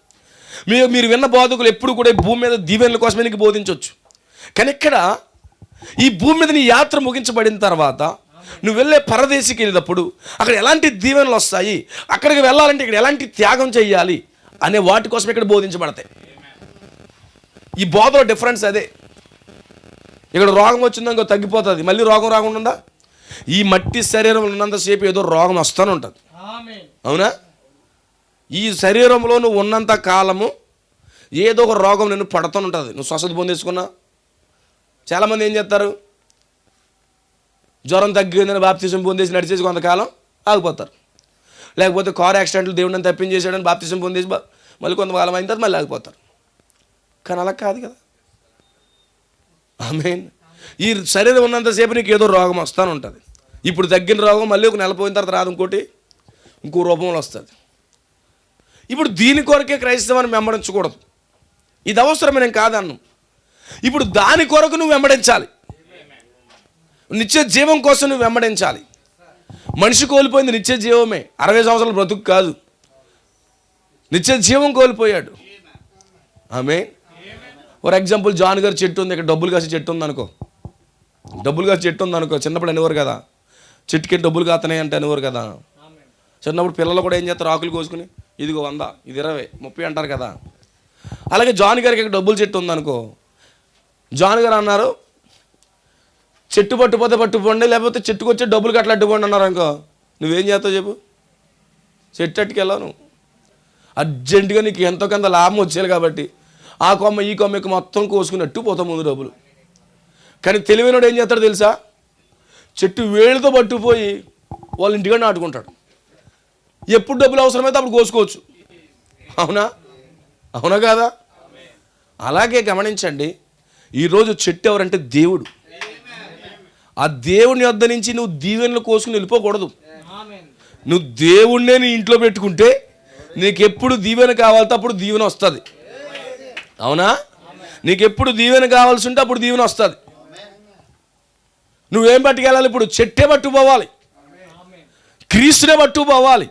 మీరు విన్న బోధకులు ఎప్పుడు కూడా భూమి మీద దీవెనల కోసమే నీకు బోధించవచ్చు. కానీ ఇక్కడ ఈ భూమి మీద నీ యాత్ర ముగించబడిన తర్వాత నువ్వు వెళ్ళే పరదేశికి వెళ్ళినప్పుడు అక్కడ ఎలాంటి దీవెనలు వస్తాయి, అక్కడికి వెళ్ళాలంటే ఇక్కడ ఎలాంటి త్యాగం చేయాలి అనే వాటి కోసం ఇక్కడ బోధించబడతాయి. ఈ బోధలో డిఫరెన్స్ అదే. ఇక్కడ రోగం వచ్చిందో ఇంకో తగ్గిపోతుంది, మళ్ళీ రోగం రాకుండా ఈ మట్టి శరీరం ఉన్నంతసేపు ఏదో రోగం వస్తూనే ఉంటుంది. అవునా? ఈ శరీరంలో నువ్వు ఉన్నంత కాలము ఏదో ఒక రోగం నిన్ను పడుతూ ఉంటుంది. నువ్వు స్వస్థత పొందేసుకున్నా. చాలామంది ఏం చేస్తారు, జ్వరం తగ్గిందని బాప్తిజం పొందేసి నడిచేసి కొంతకాలం ఆగిపోతారు. లేకపోతే కారు యాక్సిడెంట్లు దేవుడిని తప్పించేసాడని బాప్తిజం పొందేసి మళ్ళీ కొంతకాలం అయిన తర్వాత మళ్ళీ ఆగిపోతారు. కానీ అలా కాదు కదా. ఆమేన్. ఈ శరీరం ఉన్నంతసేపు నీకు ఏదో రోగం వస్తూనే ఉంటుంది. ఇప్పుడు తగ్గిన రోగం మళ్ళీ ఒక నెల పోయిన తర్వాత రాదు, ఇంకో రూపంలో వస్తుంది. ఇప్పుడు దీని కొరకే క్రైస్తవాన్ని వెంబడించకూడదు. ఇది అవసరమే, నేను కాదన్ను. ఇప్పుడు దాని కొరకు నువ్వు వెంబడించాలి. నిత్య జీవం కోసం నువ్వు వెంబడించాలి. మనిషి కోల్పోయింది నిత్య జీవమే, 60 సంవత్సరాల బ్రతుకు కాదు. నిత్య జీవం కోల్పోయాడు. ఆమేన్. ఫర్ ఎగ్జాంపుల్ జాన్ గారి చెట్టు ఉంది, ఇక్కడ డబ్బులు కాసే చెట్టు ఉంది అనుకో. చిన్నప్పుడు అనేవారు కదా, చెట్టుకి డబ్బులు కాస్తున్నాయి అంటే అనేవారు కదా. చిన్నప్పుడు పిల్లలు కూడా ఏం చేస్తారు, ఆకులు కోసుకుని ఇదిగో 100, ఇది 20, 30 అంటారు కదా. అలాగే జాన్ గారికి ఇక్కడ డబ్బులు చెట్టు ఉందనుకో. జాన్ గారు అన్నారు, చెట్టు పట్టుపోతే పట్టుకోండి, లేకపోతే చెట్టుకు వచ్చే డబ్బులు కట్ల అడ్డుకోండి అన్నారు అనుకో. నువ్వేం చేస్తావు చెప్పు? చెట్టు అట్టుకెళ్ళావు. నువ్వు అర్జెంటుగా నీకు ఎంతో కొంత లాభం వచ్చేయాలి కాబట్టి ఆ కొమ్మ ఈ కొమ్మకి మొత్తం కోసుకున్నట్టు పోతాం ముందు డబ్బులు. కానీ తెలివైనడు ఏం చేస్తాడు తెలుసా? చెట్టు వేళ్ళతో పట్టుకుపోయి వాళ్ళ ఇంటిగా నాటుకుంటాడు. ఎప్పుడు డబ్బులు అవసరమైతే అప్పుడు కోసుకోవచ్చు. అవునా కాదా? అలాగే గమనించండి, ఈరోజు చెట్టు ఎవరంటే దేవుడు. ఆ దేవుని వద్ద నుంచి నువ్వు దీవెనలు కోసుకుని వెళ్ళిపోకూడదు. నువ్వు దేవుణ్ణే నీ ఇంట్లో పెట్టుకుంటే నీకు ఎప్పుడు దీవెన కావాలితే అప్పుడు దీవెన వస్తుంది. అవునా? నీకు ఎప్పుడు దీవెన కావాల్సి ఉంటే అప్పుడు దీవెన వస్తుంది. నువ్వేం పట్టుకెళ్ళాలి? ఇప్పుడు చెట్టే పట్టుకుపోవాలి, క్రీస్తునే పట్టుకుపోవాలి.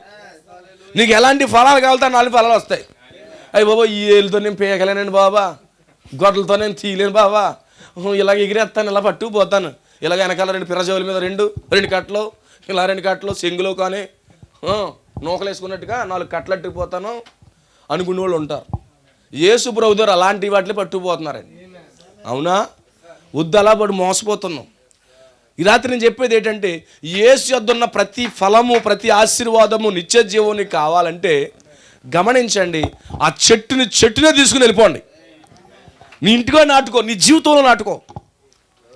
నీకు ఎలాంటి ఫలాలు కావాలితే 4 ఫలాలు వస్తాయి. అయ్యి బాబా, ఈ ఏళ్ళతో నేను పేయగలేనండి బాబా, గొడ్డలతో నేను తీయలేను బాబా, ఇలాగ ఎగిరేస్తాను, ఇలా పట్టుకుపోతాను, ఇలాగ వెనకాల 2 పిరజోల మీద 2 కట్టలు, ఇలా 2 కట్టలు చెంగులో కానీ నూకలు వేసుకున్నట్టుగా 4 కట్టలు అట్టుకుపోతాను అనుకునే వాళ్ళు ఉంటారు. యేసు ప్రభు గారు అలాంటి వాటిని పట్టుకుపోతున్నారండి. అవునా? వద్దు, అలా పడి మోసపోతున్నాం. ఈ రాత్రి నేను చెప్పేది ఏంటంటే, యేసు యొద్ద ఉన్న ప్రతి ఫలము, ప్రతి ఆశీర్వాదము, నిత్య జీవం కావాలంటే గమనించండి, ఆ చెట్టునే తీసుకుని వెళ్ళిపోండి. నీ ఇంటిగా నాటుకో, నీ జీవితంలో నాటుకో,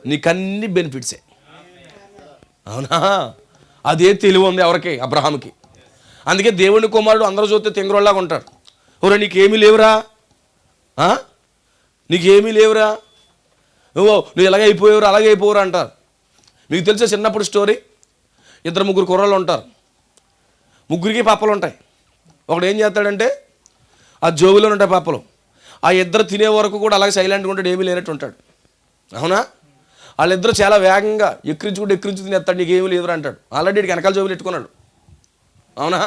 నీకన్నీ బెనిఫిట్సే. అవునా? అదే తెలివి ఉంది ఎవరికి? అబ్రహాముకి. అందుకే దేవుని కుమారుడు అందరూ చూస్తే తెంగురోళ్ళలాగా ఉంటాడు. ఓరే నీకేమీ లేవురా, నీకేమీ లేవురా, నువ్వు ఇలాగే అయిపోయావురా, అలాగే అయిపోవురా అంటారు. మీకు తెలిసే చిన్నప్పుడు స్టోరీ, 2-3 కుర్రాళ్ళు ఉంటారు, ముగ్గురికి పాపలు ఉంటాయి. ఒకడు ఏం చేస్తాడంటే, ఆ జోబులో ఉంటాయి పాపలు, ఆ ఇద్దరు తినే వరకు కూడా అలాగే సైలెంట్గా ఉంటాడు, ఏమీ లేనట్టు ఉంటాడు. అవునా? వాళ్ళిద్దరు చాలా వేగంగా ఎక్కించుకుంటూ తినేస్తాడు, నీకు ఏమీ లేదురా అంటాడు. ఆల్రెడీ వెనకాల జోబులు పెట్టుకున్నాడు. అవునా?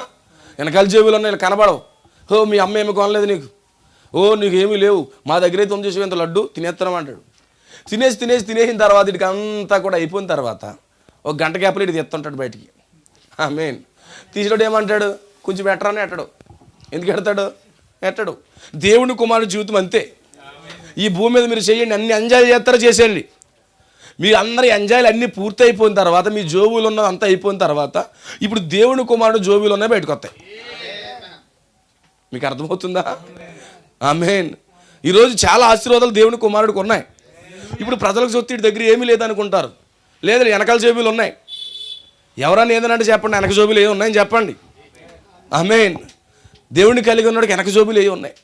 వెనకాల జోబులు ఉన్నాయి, కనబడవు. మీ అమ్మ ఏమి కొనలేదు నీకు, నీకు ఏమీ లేవు, మా దగ్గర అయితే 9 ఇంత లడ్డు తినేస్తున్నాం అంటాడు. తినేసిన తర్వాత ఇటుకి అంతా కూడా అయిపోయిన తర్వాత 1 గంట గ్యాప్లో ఇటు తెస్తుంటాడు బయటికి. మెయిన్ తీసినోడు ఏమంటాడు? కొంచెం పెట్టరాని ఎట్టడు. ఎందుకు ఎట్టడు? దేవుని కుమారుడు జీవితం అంతే. ఈ భూమి మీద మీరు చేయండి, అన్ని ఎంజాయ్ చేస్తారో చేసేయండి. మీరు అందరి ఎంజాయ్లు అన్నీ పూర్తి అయిపోయిన తర్వాత, మీ జోబులు ఉన్నది అంతా అయిపోయిన తర్వాత, ఇప్పుడు దేవుని కుమారుడు జోబులు ఉన్నాయి బయటకు వస్తాయి. మీకు అర్థమవుతుందా? ఆమేన్. ఈరోజు చాలా ఆశీర్వాదాలు దేవుని కుమారుడికి ఉన్నాయి. ఇప్పుడు ప్రజలకు సొత్తి దగ్గర ఏమీ లేదనుకుంటారు. లేదు, వెనకాల జోబులు ఉన్నాయి. ఎవరన్నా ఏదనంటే చెప్పండి, వెనక జోబులు ఏమి ఉన్నాయని చెప్పండి. ఆమేన్. దేవుడిని కలిగి ఉన్నాడికి వెనక జోబులు ఏమి ఉన్నాయి.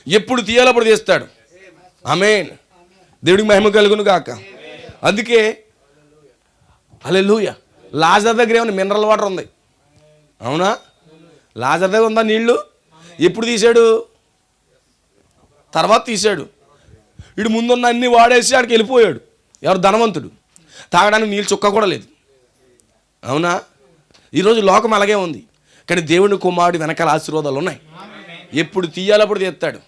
ఎప్పుడు తీయాలో అప్పుడు తీస్తాడు. ఆమేన్. దేవుడికి మహిమ కలుగును గాక. అందుకే హల్లెలూయా. లాజర్ దగ్గర ఏమన్నా మినరల్ వాటర్ ఉంది. అవునా? లాజర్ దగ్గర ఉందా నీళ్ళు? ఎప్పుడు తీశాడు? తర్వాత తీశాడు. వీడు ముందున్న అన్ని వాడేసి ఆడికి వెళ్ళిపోయాడు. ఎవరు? ధనవంతుడు. తాగడానికి నీళ్ళు చుక్క కూడా లేదు. అవునా? ఈరోజు లోకం అలాగే ఉంది. కానీ దేవుని కుమారుడు వెనకాల ఆశీర్వాదాలు ఉన్నాయి. ఎప్పుడు తీయాలో అప్పుడు తీస్తాడు.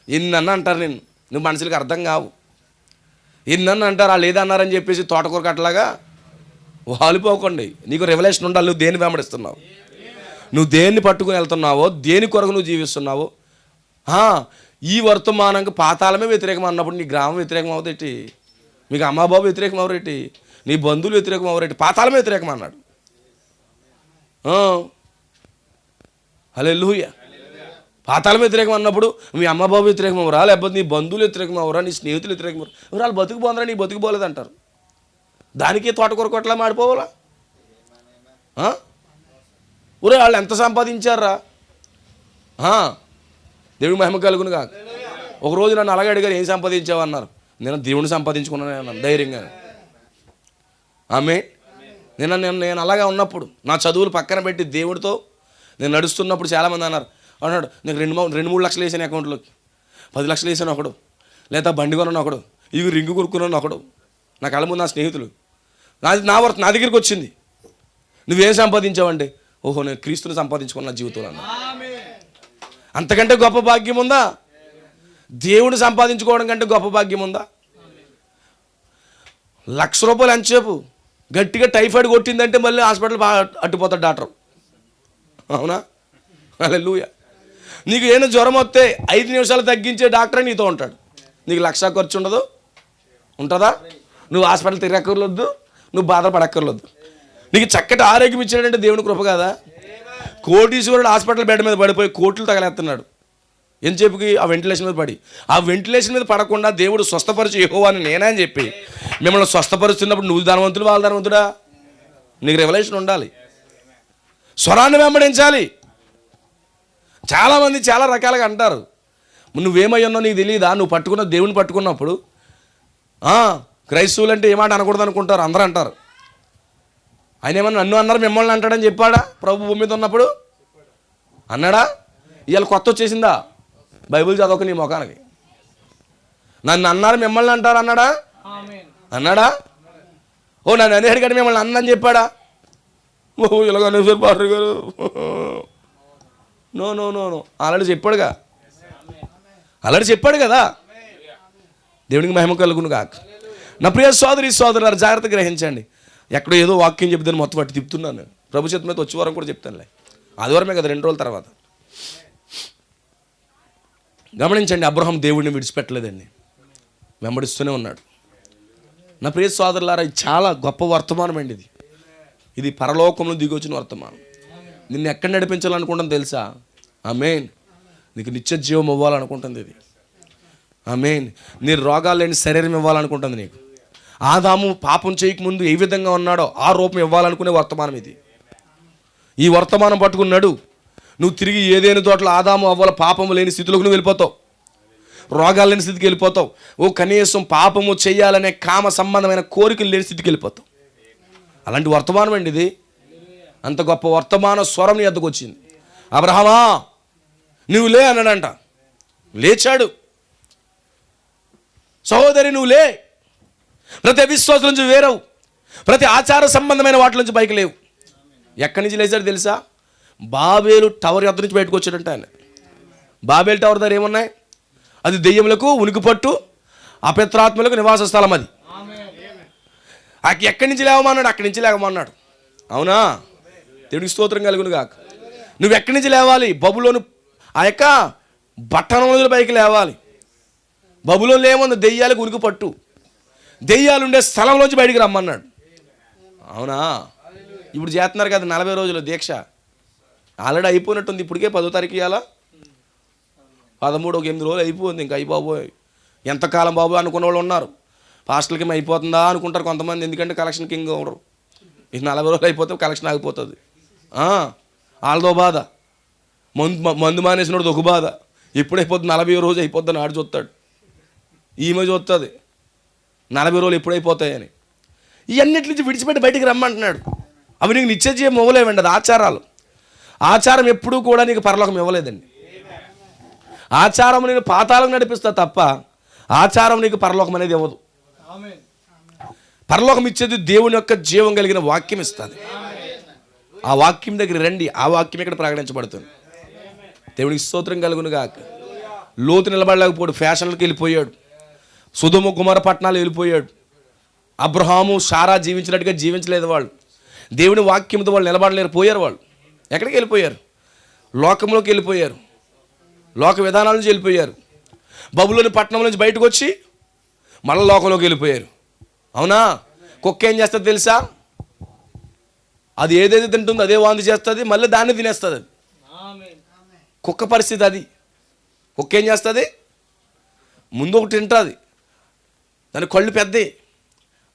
ఎన్నన్నా అంటారు, నువ్వు మనుషులకు అర్థం కావు. ఎన్నన్నా అంటారు, వాళ్ళు ఏదన్నారని చెప్పేసి తోటకూర కట్టలాగా వాలిపోకండి. నీకు రెవల్యూషన్ ఉండాలి. నువ్వు దేన్ని వెంబడిస్తున్నావు, నువ్వు దేన్ని పట్టుకుని వెళ్తున్నావో, దేని కొరకు నువ్వు జీవిస్తున్నావో. ఈ వర్తమానంగా పాతాళమే వ్యతిరేకం అన్నప్పుడు నీ గ్రామం వ్యతిరేకం అవుతాయి, మీకు అమ్మాబాబు వ్యతిరేకం అవరేటి, నీ బంధువులు వ్యతిరేకం అవరేటి, పాతాళమే వ్యతిరేకం అన్నాడు. హల్లెలూయా. పాతాళం వ్యతిరేకం అన్నప్పుడు మీ అమ్మబాబు వ్యతిరేకం అవరా, లేకపోతే నీ బంధువులు వ్యతిరేకం అవరా, నీ స్నేహితులు వ్యతిరేకం అవరా, వాళ్ళు బతుకు పోందరా, నీ బతుకు పోలేదు అంటారు. దానికే తోటకూర కొట్టలా మాడిపోవాలా? ఊరే వాళ్ళు ఎంత సంపాదించారా? దేవుడి మహిమ కలుగును కాదు. ఒకరోజు నన్ను అలాగే అడిగారు, ఏం సంపాదించావు అన్నారు. నేను దేవుడిని సంపాదించుకున్నాను అన్నాను ధైర్యంగా. నేను అలాగా ఉన్నప్పుడు నా చదువులు పక్కన పెట్టి దేవుడితో నేను నడుస్తున్నప్పుడు చాలామంది అన్నాడు, నీకు 2-3 లక్షలు వేసాను అకౌంట్లోకి, 10 లక్షలు వేసాను ఒకడు, లేదా బండి కొన్నాను ఒకడు, ఇవి రింగు కొనుక్కున్నాను ఒకడు. నా కళ్ళ ముందు నా స్నేహితులు. నా దగ్గరికి వచ్చింది, నువ్వేం సంపాదించావంటే, ఓహో నేను క్రీస్తుని సంపాదించుకున్న జీవితంలో అన్నా. అంతకంటే గొప్ప భాగ్యం ఉందా? దేవుని సంపాదించుకోవడం కంటే గొప్ప భాగ్యం ఉందా? 1,00,000 రూపాయలు ఎంతసేపు గట్టిగా టైఫాయిడ్ కొట్టిందంటే మళ్ళీ హాస్పిటల్ అట్టుపోతాడు డాక్టర్. అవునా? హల్లెలూయా. నీకు ఏమైనా జ్వరం వస్తే 5 నిమిషాలు తగ్గించే డాక్టరే నీతో ఉంటాడు. నీకు 1,00,000 ఖర్చు ఉండదు, ఉంటుందా? నువ్వు హాస్పిటల్ తిరగక్కర్లొద్దు, నువ్వు బాధపడక్కర్లొద్దు. నీకు చక్కటి ఆరోగ్యం ఇచ్చాడంటే దేవుని కృప కాదా? కోటీశ్వరుడు హాస్పిటల్ బెడ్ మీద పడిపోయి కోట్లు తగలేస్తున్నాడు. ఎంతసేపుకి? ఆ వెంటిలేషన్ మీద పడి. ఆ వెంటిలేషన్ మీద పడకుండా దేవుడు స్వస్థపరిచి యెహోవా అని నేనే అని చెప్పి మిమ్మల్ని స్వస్థపరుస్తున్నప్పుడు నువ్వు ధనవంతుడు, వాళ్ళ ధనవంతుడా? నీకు రెవల్యూషన్ ఉండాలి, స్వరాన్ని వెంబడించాలి. చాలామంది చాలా రకాలుగా అంటారు, నువ్వేమై ఉన్నావు నీకు తెలియదా? నువ్వు పట్టుకున్న దేవుని పట్టుకున్నప్పుడు క్రైస్తవులు అంటే ఏమాట అనకూడదు అనుకుంటారు, అందరూ అంటారు. ఆయన ఏమన్నా నన్ను అన్నారు మిమ్మల్ని అంటాడని చెప్పాడా ప్రభు భూమి మీద ఉన్నప్పుడు? అన్నాడా? ఇవాళ కొత్త వచ్చేసిందా? బైబిల్ చదవక నీ ముఖానికి. నన్ను అన్నారు మిమ్మల్ని అంటారు అన్నాడా? అన్నాడా? ఓ నన్ను అనేడు కానీ మిమ్మల్ని అన్నని చెప్పాడా? ఓ ఇలాగనే సార్ పాటర్ గారు, no no no no already చెప్పాడుగా, ఆల్రెడీ చెప్పాడు కదా. దేవునికి మహిమ కలుగును గాక. నా ప్రియ సోదరి సోదరులారా, జాగ్రత్త గ్రహించండి. ఎక్కడో ఏదో వాక్యం చెప్తాను మొత్తం పట్టి తిప్పుతున్నాను నేను. ప్రభు చేతి మీద వచ్చే వారం కూడా చెప్తానులే, ఆదివారమే కదా, 2 రోజుల తర్వాత. గమనించండి, అబ్రహాం దేవుడిని విడిచిపెట్టలేదండి, వెంబడిస్తూనే ఉన్నాడు. నా ప్రియ సోదరులారా, ఇది చాలా గొప్ప వర్తమానం అండి. ఇది పరలోకంలో దిగొచ్చిన వర్తమానం. నిన్ను ఎక్కడ నడిపించాలనుకుంటుంది తెలుసా? ఆమేన్. నీకు నిత్య జీవం ఇవ్వాలనుకుంటుంది ఇది. ఆమేన్. నీ రోగాలు లేని శరీరం ఇవ్వాలనుకుంటుంది నీకు. ఆదాము పాపం చేయకముందు ఏ విధంగా ఉన్నాడో ఆ రూపం ఇవ్వాలనుకునే వర్తమానం ఇది. ఈ వర్తమానం పట్టుకున్నాడు, నువ్వు తిరిగి ఏదైనా తోటలో ఆదాము అవ్వాల పాపము లేని స్థితిలోకి నువ్వు వెళ్ళిపోతావు, రోగాలు లేని స్థితికి వెళ్ళిపోతావు. కనీసం పాపము చేయాలనే కామ సంబంధమైన కోరికలు లేని స్థితికి వెళ్ళిపోతావు. అలాంటి వర్తమానం అండి ఇది. అంత గొప్ప వర్తమాన స్వరం నీ వద్దకు వచ్చింది. అబ్రహామా నువ్వు లే అన్నాడంట, లేచాడు. సహోదరి నువ్వు లే, ప్రతి అవిశ్వాసం నుంచి వేరవు, ప్రతి ఆచార సంబంధమైన వాటి నుంచి బయట లేవు. ఎక్కడి నుంచి లేచాడు తెలుసా? బాబేలు టవర్ ఎద్దరి నుంచి బయటకు వచ్చాడంట ఆయన. బాబేలు టవర్ దగ్గర ఏమున్నాయి? అది దెయ్యములకు ఉనికిపట్టు అపవిత్రాత్మలకు నివాస స్థలం. అది ఎక్కడి నుంచి లేవమన్నాడు? అక్కడి నుంచి లేవమన్నాడు. అవునా? దేవునికి స్తోత్రం కలుగును గాక. నువ్వు ఎక్కడి నుంచి లేవాలి? బబులోను ఆ యొక్క పట్టణంలో పైకి లేవాలి. బబులోనులో ఏముంది? దెయ్యాలకు ఉనికి పట్టు, దెయ్యాలు ఉండే స్థలంలోంచి బయటికి రమ్మన్నాడు. అవునా? ఇప్పుడు చేస్తున్నారు కదా 40 రోజుల దీక్ష, ఆల్రెడీ అయిపోయినట్టుంది. ఇప్పటికే 10వ తారీఖు ఇవ్వాలా, 13 ఒక 8 రోజులు అయిపోయింది. ఇంకా అయిపోబోయ్ ఎంతకాలం బాబు అనుకున్న వాళ్ళు ఉన్నారు. పాస్టర్లకి అయిపోతుందా అనుకుంటారు కొంతమంది, ఎందుకంటే కలెక్షన్ కింగ్ ఉండరు. ఇది 40 రోజులు అయిపోతే కలెక్షన్ ఆగిపోతుంది. వాళ్ళదో బాధ, మందు మానేసినోడు ఒక బాధ. ఎప్పుడైపోతుంది? 40 రోజు అయిపోద్దని ఆడు చూస్తాడు, ఈమె చూస్తుంది 40 రోజులు ఎప్పుడైపోతాయని. ఇవన్నిటి నుంచి విడిచిపెట్టి బయటికి రమ్మంటున్నాడు. అవి నీకు నిత్య జీవం ఇవ్వలేవండి, అది ఆచారాలు. ఆచారం ఎప్పుడూ కూడా నీకు పరలోకం ఇవ్వలేదండి. ఆచారం నేను పాతాళం నడిపిస్తా తప్ప ఆచారం నీకు పరలోకం అనేది ఇవ్వదు. పరలోకం ఇచ్చేది దేవుని యొక్క జీవం కలిగిన వాక్యం ఇస్తుంది. ఆ వాక్యం దగ్గర రండి, ఆ వాక్యం ఇక్కడ ప్రకటించబడుతుంది. దేవునికి స్తోత్రం కలుగును గాక. లోతు నిలబడలేకపోయాడు, ఫ్యాషన్లకు వెళ్ళిపోయాడు, సొదొమ గుమర పట్టణాలు వెళ్ళిపోయాడు. అబ్రహాము సారా జీవించినట్టుగా జీవించలేదు వాళ్ళు. దేవుని వాక్యంతో వాళ్ళు నిలబడలేరు, పోయారు. వాళ్ళు ఎక్కడికి వెళ్ళిపోయారు? లోకంలోకి వెళ్ళిపోయారు, లోక విధానాల నుంచి వెళ్ళిపోయారు. బబులోని పట్టణం నుంచి బయటకు వచ్చి మళ్ళీ లోకంలోకి వెళ్ళిపోయారు. అవునా? కుక్క ఏం చేస్తుంది తెలుసా? అది ఏదైతే తింటుందో అదే వాంతి చేస్తుంది, మళ్ళీ దాన్ని తినేస్తుంది. అది కుక్క పరిస్థితి అది. కుక్క ఏం చేస్తుంది? ముందు ఒకటి తింటుంది, దాని కళ్ళు పెద్దవి,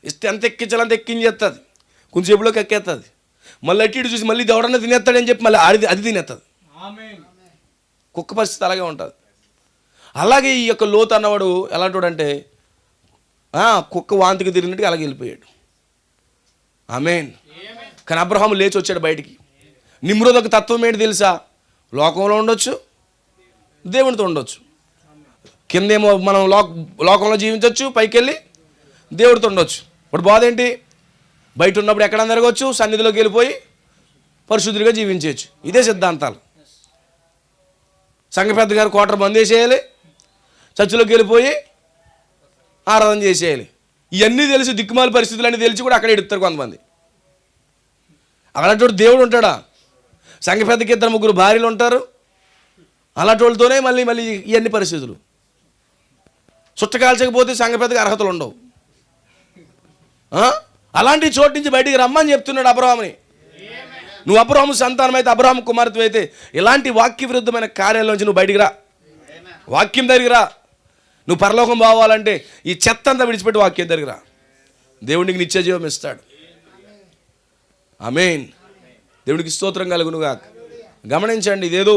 ఇస్తే ఎంత ఎక్కించాలంత ఎక్కించేస్తుంది, కొంచెంసేపులోకి ఎక్కేస్తుంది, మళ్ళీ అటు ఇటు చూసి మళ్ళీ ఎవడన్నా తినేస్తాడని చెప్పి మళ్ళీ అది తినేస్తుంది. కుక్క పరిస్థితి అలాగే ఉంటుంది. అలాగే ఈ యొక్క లోతు అన్నవాడు ఎలాంటి అంటే కుక్క వాంతికి తిరిగినట్టుగా అలాగే వెళ్ళిపోయాడు. ఆమేన్. కానీ అబ్రహాము లేచి వచ్చాడు బయటికి. నిమ్రోదొక తత్వం ఏంటి తెలుసా? లోకంలో ఉండొచ్చు, దేవునితో ఉండొచ్చు. కిందేమో మనం లోకంలో జీవించవచ్చు, పైకి వెళ్ళి దేవుడితో ఉండొచ్చు. ఇప్పుడు బాధ ఏంటి? బయట ఉన్నప్పుడు ఎక్కడ జరగవచ్చు, సన్నిధిలోకి వెళ్ళిపోయి పరిశుద్ధుడిగా జీవించవచ్చు. ఇదే సిద్ధాంతాలు. సంఘ పెద్ద గారు కోటర్ బంద్ చేసేయాలి, చర్చిలోకి వెళ్ళిపోయి ఆరాధన చేసేయాలి. ఇవన్నీ తెలిసి దిక్కుమాల పరిస్థితులు అన్నీ తెలిసి కూడా అక్కడ ఎడుతారు కొంతమంది. అలాంటి దేవుడు ఉంటాడా? సంఘ పెద్దకి 2-3 భార్యలు ఉంటారు, అలాంటి వాళ్ళతోనే మళ్ళీ ఇవన్నీ పరిస్థితులు. చుట్టకాల్చకపోతే సంఘ పెద్దకి అర్హతలు ఉండవు. అలాంటి చోటు నుంచి బయటికి రమ్మని చెప్తున్నాడు అబ్రహాముని. నువ్వు అబ్రహాము సంతానం అయితే, అబ్రహాము కుమార్తె అయితే, ఇలాంటి వాక్య విరుద్ధమైన కార్యాలలోంచి నువ్వు బయటికి రా, వాక్యం దగ్గరికి రా. నువ్వు పరలోకం పోవాలంటే ఈ చెత్త అంతా విడిచిపెట్టి వాక్యం దగ్గరికి రా. దేవుడికి నిత్య జీవం ఇస్తాడు. ఆమేన్. దేవుడికి స్తోత్రం కలుగును గాక. గమనించండి, ఇదేదో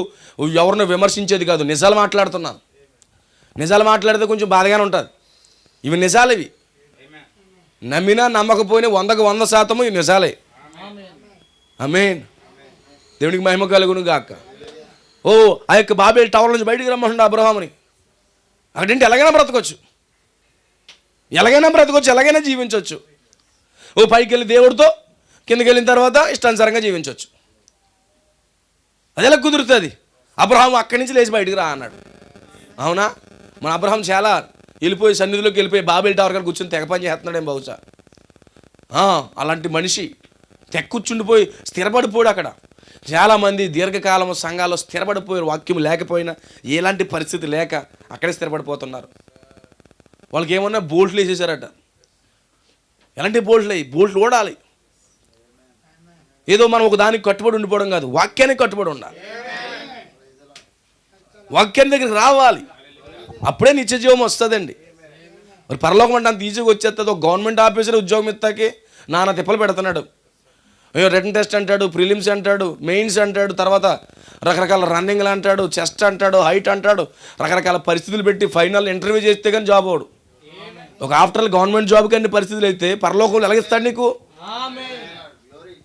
ఎవరినో విమర్శించేది కాదు, నిజాలు మాట్లాడుతున్నాను. నిజాలు మాట్లాడితే కొంచెం బాధగానే ఉంటుంది. ఇవి నిజాలు, ఇవి నమ్మినా నమ్మకపోయినా 100కు 100% ఇవి నిజాలే. ఆమేన్. దేవునికి మహిమ కలుగును గాక. ఓ ఆ యొక్క బాబేల్ టవర్ నుంచి బయటికి రమ్మంటుండే అబ్రహాముని. అక్కడేంటి ఎలాగైనా బ్రతకొచ్చు, ఎలాగైనా జీవించవచ్చు. ఓ పైకి వెళ్ళి దేవుడితో, కిందకి వెళ్ళిన తర్వాత ఇష్టానుసారంగా జీవించవచ్చు. అది ఎలా కుదురుతుంది? అబ్రహాం అక్కడి నుంచి లేచి బయటికి రా అన్నాడు. అవునా? మన అబ్రహాం చాలా వెళ్ళిపోయి సన్నిధిలోకి వెళ్ళిపోయి బాబేల్ టవర్ గారు కూర్చొని తెగ పని చేస్తున్నాడేం బహుశా. అలాంటి మనిషి తెగ కూర్చుండిపోయి స్థిరపడిపోయాడు అక్కడ. చాలామంది దీర్ఘకాలం సంఘాల్లో స్థిరపడిపోయారు, వాక్యం లేకపోయినా, ఎలాంటి పరిస్థితి లేక అక్కడే స్థిరపడిపోతున్నారు. వాళ్ళకి ఏమన్నా బోల్ట్లు వేసేసారట. ఎలాంటి బోల్ట్లు ఓడాలి. ఏదో మనం ఒక దానికి కట్టుబడి ఉండిపోవడం కాదు, వాక్యానికి కట్టుబడి ఉండాలి. వాక్యాన్ని దగ్గరికి రావాలి, అప్పుడే నిత్య జీవం వస్తుందండి. మరి పరలోకం అంటే అంత ఈజీగా వచ్చేస్తుంది. ఒక గవర్నమెంట్ ఆఫీసర్ ఉద్యోగం ఇస్తాకి నానా తిప్పలు పెడుతున్నాడు. రిటన్ టెస్ట్ అంటాడు, ప్రిలిమ్స్ అంటాడు, మెయిన్స్ అంటాడు, తర్వాత రకరకాల రన్నింగ్లు అంటాడు, చెస్ట్ అంటాడు, హైట్ అంటాడు, రకరకాల పరిస్థితులు పెట్టి ఫైనల్ ఇంటర్వ్యూ చేస్తే కానీ జాబ్ అవడు. ఒక ఆఫ్టర్ గవర్నమెంట్ జాబ్కి అన్ని పరిస్థితులు అయితే పరలోకంలో ఎలాగిస్తాడు నీకు?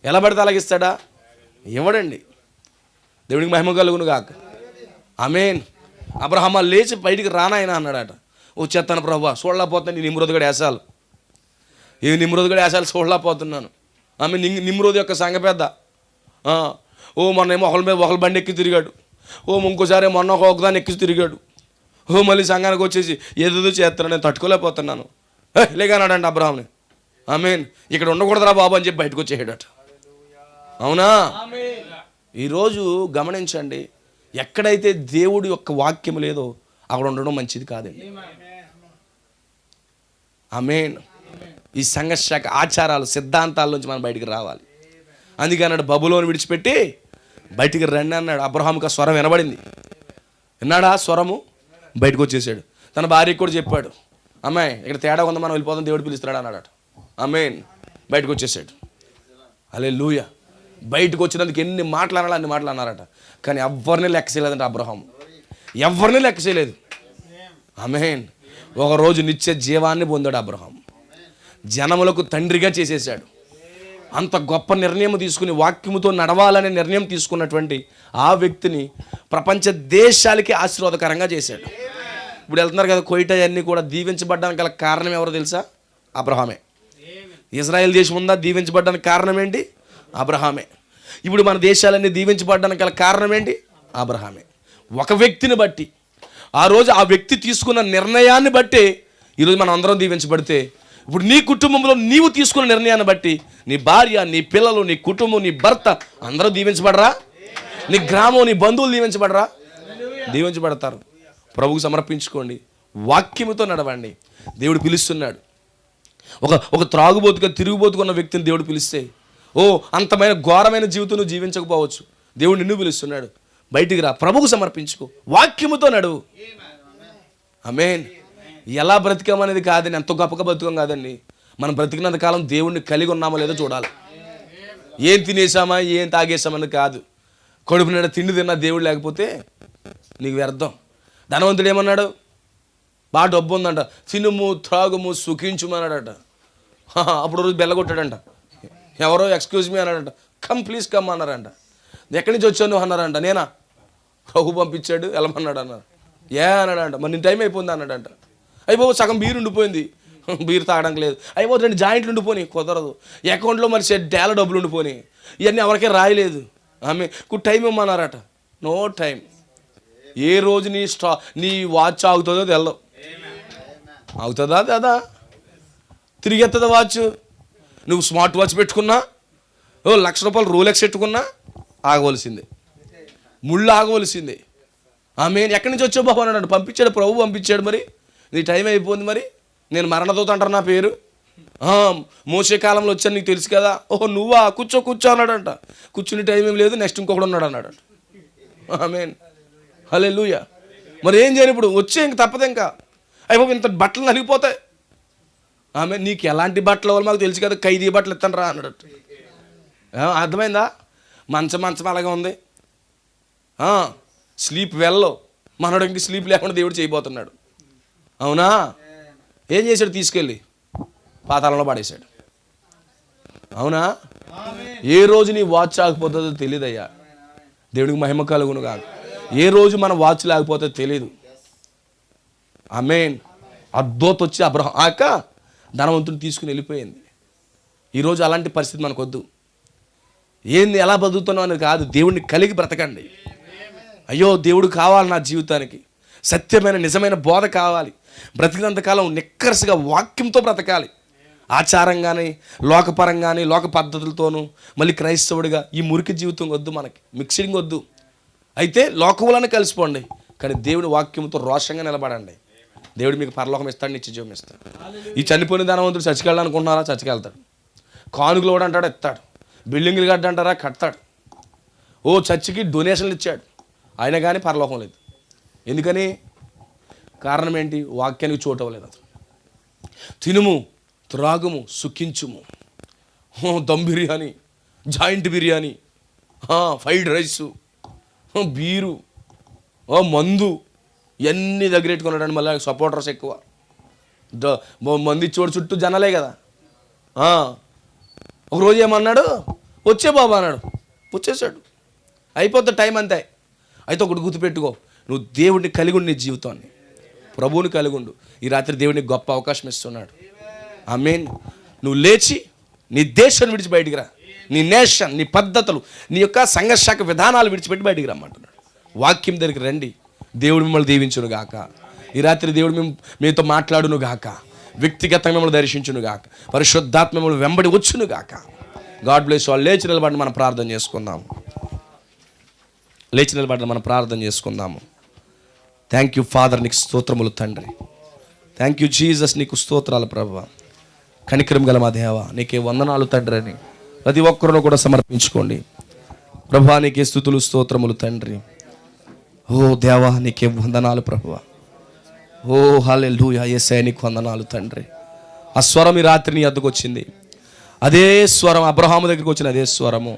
ఎలా పడితే అలాగిస్తాడా? ఇవ్వడండి. దేవుడికి మహిమ కలుగును గాక. ఆమేన్. అబ్రహాం లేచి బయటికి రానాయన అన్నాడట. వచ్చేస్తాను ప్రభువా, చూడలేకపోతున్నాను నీ నిమ్రోదుగడ వేసాలు, ఈ నిమ్రోదుగడ వేసాలు చూడలేకపోతున్నాను. ఆమె నిమ్రోదు యొక్క సంఘ పెద్ద. మొన్నేమో ఒకరి బండి ఎక్కి తిరిగాడు. ఇంకోసారి మొన్న ఒకదాన్ని ఎక్కి తిరిగాడు. మళ్ళీ సంఘానికి వచ్చేసి ఏదో చేస్తాను, నేను తట్టుకోలేకపోతున్నాను లేకన్నాడండి అబ్రహాంని. ఆమేన్. ఇక్కడ ఉండకూడదురా బాబు అని చెప్పి బయటకు వచ్చేసాడట. అవునా? ఈరోజు గమనించండి, ఎక్కడైతే దేవుడి యొక్క వాక్యం లేదో అక్కడ ఉండడం మంచిది కాదండి. ఆమేన్. ఈ సంఘ శాఖ ఆచారాలు సిద్ధాంతాల నుంచి మనం బయటికి రావాలి. అందుకే అన్నాడు, బబులోను విడిచిపెట్టి బయటికి రండి అన్నాడు. అబ్రహాంకి ఆ స్వరం వినబడింది. విన్నాడా స్వరము? బయటకు వచ్చేసాడు. తన భార్యకు కూడా చెప్పాడు, అమ్మాయి ఇక్కడ తేడా ఉంది, మనం వెళ్ళిపోతాం, దేవుడు పిలుస్తున్నాడు అన్నాడట. ఆమేన్. బయటకు వచ్చేసాడు. హల్లెలూయా. బయటకు వచ్చినందుకు ఎన్ని మాటలు అనాలి అన్ని మాటలు అన్నారట. కానీ ఎవరిని లెక్క చేయలేదంట అబ్రహాం, ఎవరిని లెక్క చేయలేదు. ఆమేన్. ఒకరోజు నిత్య జీవాన్ని పొందాడు అబ్రహాం. జనములకు తండ్రిగా చేసేసాడు. అంత గొప్ప నిర్ణయం తీసుకుని వాక్యముతో నడవాలనే నిర్ణయం తీసుకున్నటువంటి ఆ వ్యక్తిని ప్రపంచ దేశాలకి ఆశీర్వాదకరంగా చేశాడు. ఇప్పుడు వెళ్తున్నారు కదా కోయిటా, అన్నీ కూడా దీవించబడ్డానికి గల కారణం ఎవరో తెలుసా? అబ్రహామే. ఇజ్రాయెల్ దేశం ఉందా దీవించబడ్డానికి కారణం ఏంటి? అబ్రహామే. ఇప్పుడు మన దేశాలన్నీ దీవించబడ్డానికి గల కారణం ఏంటి? అబ్రహామే. ఒక వ్యక్తిని బట్టి, ఆ రోజు ఆ వ్యక్తి తీసుకున్న నిర్ణయాన్ని బట్టి ఈరోజు మనం అందరం దీవించబడితే, ఇప్పుడు నీ కుటుంబంలో నీవు తీసుకున్న నిర్ణయాన్ని బట్టి నీ భార్య, నీ పిల్లలు, నీ కుటుంబం, నీ భర్త అందరూ దీవించబడరా? నీ గ్రామం, నీ బంధువులు దీవించబడరా? దీవించబడతారు. ప్రభువుకు సమర్పించుకోండి, వాక్యముతో నడవండి. దేవుడు పిలుస్తున్నాడు. ఒక త్రాగుబోతుగా తిరుగుబోతుకున్న వ్యక్తిని దేవుడు పిలిస్తే, అంతమైన ఘోరమైన జీవితం నువ్వు జీవించకపోవచ్చు. దేవుడు నిన్ను పిలుస్తున్నాడు, బయటికి రా, ప్రభువుకు సమర్పించుకో, వాక్యముతో నడువు. ఆమేన్. ఎలా బ్రతికామనేది కాదండి, ఎంత గొప్పగా బ్రతికం కాదండి. మనం బ్రతికినంత కాలం దేవుడిని కలిగి ఉన్నామో లేదో చూడాలి. ఏం తినేసామా, ఏం తాగేసామని కాదు. కడుపు నిండా తిండి తిన్నా దేవుడు లేకపోతే నీకు వ్యర్థం. ధనవంతుడు ఏమన్నాడు? బాగా డబ్బు ఉందంట, తినుము త్రాగుము సుఖించుమన్నాడట. అప్పుడు రోజు బెల్లగొట్టాడంట. ఎవరో ఎక్స్క్యూజ్ మీ అన్నాడంట. ప్లీజ్ కమ్ అన్నారంట. ఎక్కడి నుంచి వచ్చావు నువ్వు అన్నారంట. నేనా? ప్రభు పంపించాడు వెళ్ళమన్నాడు అన్నారు. అన్నాడంట. మరి నీ టైం అయిపోయింది అన్నాడంట. అయిపో సగం బీరు ఉండిపోయింది, బీరు తాగడానికి లేదు. అయిపో 2 జాయింట్లు ఉండిపోయి, కుదరదు. అకౌంట్లో మరి డేల డబ్బులు ఉండిపోయి, ఇవన్నీ ఎవరికే రాయలేదు. ఆమె టైం ఇమ్మన్నారట. No time. ఏ రోజు నీ వాచ్ ఆగుతుందో తెల్లవు. ఆగుతుందా దాదా? తిరిగెత్తదా వాచ్? నువ్వు స్మార్ట్ వాచ్ పెట్టుకున్నా, ₹1,00,000 రోలెక్స్ పెట్టుకున్నా ఆగవలసిందే, ముళ్ళు ఆగవలసిందే. ఆమె ఎక్కడి నుంచి వచ్చావు బాబు అన్నాడు. పంపించాడు, ప్రభు పంపించాడు. మరి నీ టైం అయిపోయింది, మరి నేను మరణదూత అంటారు నా పేరు. మోసే కాలంలో వచ్చాను, నీకు తెలుసు కదా. నువ్వా? కూర్చో అన్నాడంట. కూర్చుని టైం ఏం లేదు, నెక్స్ట్ ఇంకొకడు ఉన్నాడు అన్నాడు. ఆమేన్. హల్లెలూయా. మరి ఏం చేయను ఇప్పుడు? వచ్చే ఇంక తప్పదు. ఇంకా అయిపో ఇంత బట్టలు నలిగిపోతాయి. నీకు ఎలాంటి బట్టలు వాళ్ళు మాకు తెలుసు కదా, ఖైదీ బట్టలు ఇస్తాను రా అన్నాడు. అర్థమైందా? మంచం అలాగే ఉంది. స్లీప్ వెల్లో మనోడు ఇంక స్లీప్ లేకుండా దేవుడు చేయబోతున్నాడు. అవునా? ఏం చేశాడు? తీసుకెళ్ళి పాతాళంలో పడేశాడు. అవునా? ఏ రోజు నీ వాచ్ ఆగిపోతుందో తెలియదయ్యా. దేవుడికి మహిమ కలుగును కాదు. ఏ రోజు మన వాచ్ లేకపోతే తెలియదు. ఆమేన్. అద్భుతం వచ్చి అబ్రహాం ఆక ధనవంతుని తీసుకుని వెళ్ళిపోయింది. ఈరోజు అలాంటి పరిస్థితి మనకొద్దు. ఏంది ఎలా బతుకుతున్నావు అనేది కాదు, దేవుడిని కలిగి బ్రతకండి. అయ్యో దేవుడు కావాలి నా జీవితానికి, సత్యమైన నిజమైన బోధ కావాలి, బ్రతికినంతకాలం నిక్కరసుగా వాక్యంతో బ్రతకాలి. ఆచారంగానే లోకపరంగానే లోక పద్ధతులతోనూ మళ్ళీ క్రైస్తవుడిగా ఈ మురికి జీవితం వద్దు, మనకి మిక్సింగ్ వద్దు. అయితే లోకములను కలిసిపోండి, కానీ దేవుడి వాక్యంతో రోషంగా నిలబడండి. దేవుడు మీకు పరలోకం ఇస్తాడు, నిత్యజీవం ఇస్తాడు. ఈ చనిపోయిన ధనవంతుడు చచ్చికెళ్ళాలనుకుంటున్నారా? చచ్చికెళ్తాడు. కానుకలు కూడా అంటాడు, ఎత్తాడు. బిల్డింగ్లు కట్టంటారా? కడతాడు. ఓ చర్చికి డొనేషన్లు ఇచ్చాడు, అయినా కానీ పరలోకం లేదు. ఎందుకని? కారణం ఏంటి? వాక్యానికి చోటు అవ్వలేదు. అతను తినుము, త్రాగుము, సుఖించుము. Dum biryani, joint biryani, fried rice, beer, మందు ఇవన్నీ దగ్గర పెట్టుకున్నాడు. మళ్ళీ సపోర్టర్స్ ఎక్కువ, మంది ఇచ్చేవాడు చుట్టూ జనాలే కదా. ఒకరోజు ఏమన్నాడు? వచ్చే బాబా అన్నాడు, వచ్చేసాడు. అయిపోతుంది టైం అంతే. అయితే ఒకటి గుర్తుపెట్టుకో, నువ్వు దేవుడిని కలిగి ఉండి నీ జీవితాన్ని, ప్రభువుని కలిగి ఉండు. ఈ రాత్రి దేవుడికి గొప్ప అవకాశం ఇస్తున్నాడు. ఆమేన్. నువ్వు లేచి నీ దేశాన్ని విడిచి బయటికి రా. నీ నేషన్, నీ పద్ధతులు, నీ యొక్క సంఘర్షక విధానాలు విడిచిపెట్టి బయటికి రమ్మంటున్నాడు. వాక్యం దగ్గరికి రండి. దేవుడు మిమ్మల్ని దీవించును గాక. ఈ రాత్రి దేవుడు మీతో మాట్లాడును గాక. వ్యక్తిగతంగా మిమ్మల్ని దర్శించును గాక. పరిశుద్ధాత్మ మిమ్మల్ని వెంబడి వచ్చును గాక. గాడ్ బ్లెస్ వాళ్ళు. లేచి నిలబడి మనం ప్రార్థన చేసుకుందాము. లేచి నిలబడి మనం ప్రార్థన చేసుకుందాము. థ్యాంక్ యూ ఫాదర్, నీకు స్తోత్రములు తండ్రి. థ్యాంక్ యూ జీసస్, నీకు స్తోత్రాలు ప్రభువా. కనికరం గల మా దేవా, నీకే వందనాలు తండ్రి అని ప్రతి ఒక్కరిలో కూడా సమర్పించుకోండి. ప్రభువా నీకే స్తుతులు స్తోత్రములు తండ్రి. ఓ దేవా నీకే వందనాలు ప్రభువా. ఓ హల్లెలూయా యేసయ్యా నీకు వందనాలు తండ్రి. ఆ స్వరం ఈ రాత్రి నీ వద్దకు వచ్చింది. అదే స్వరం అబ్రహాము దగ్గరికి వచ్చిన అదే స్వరము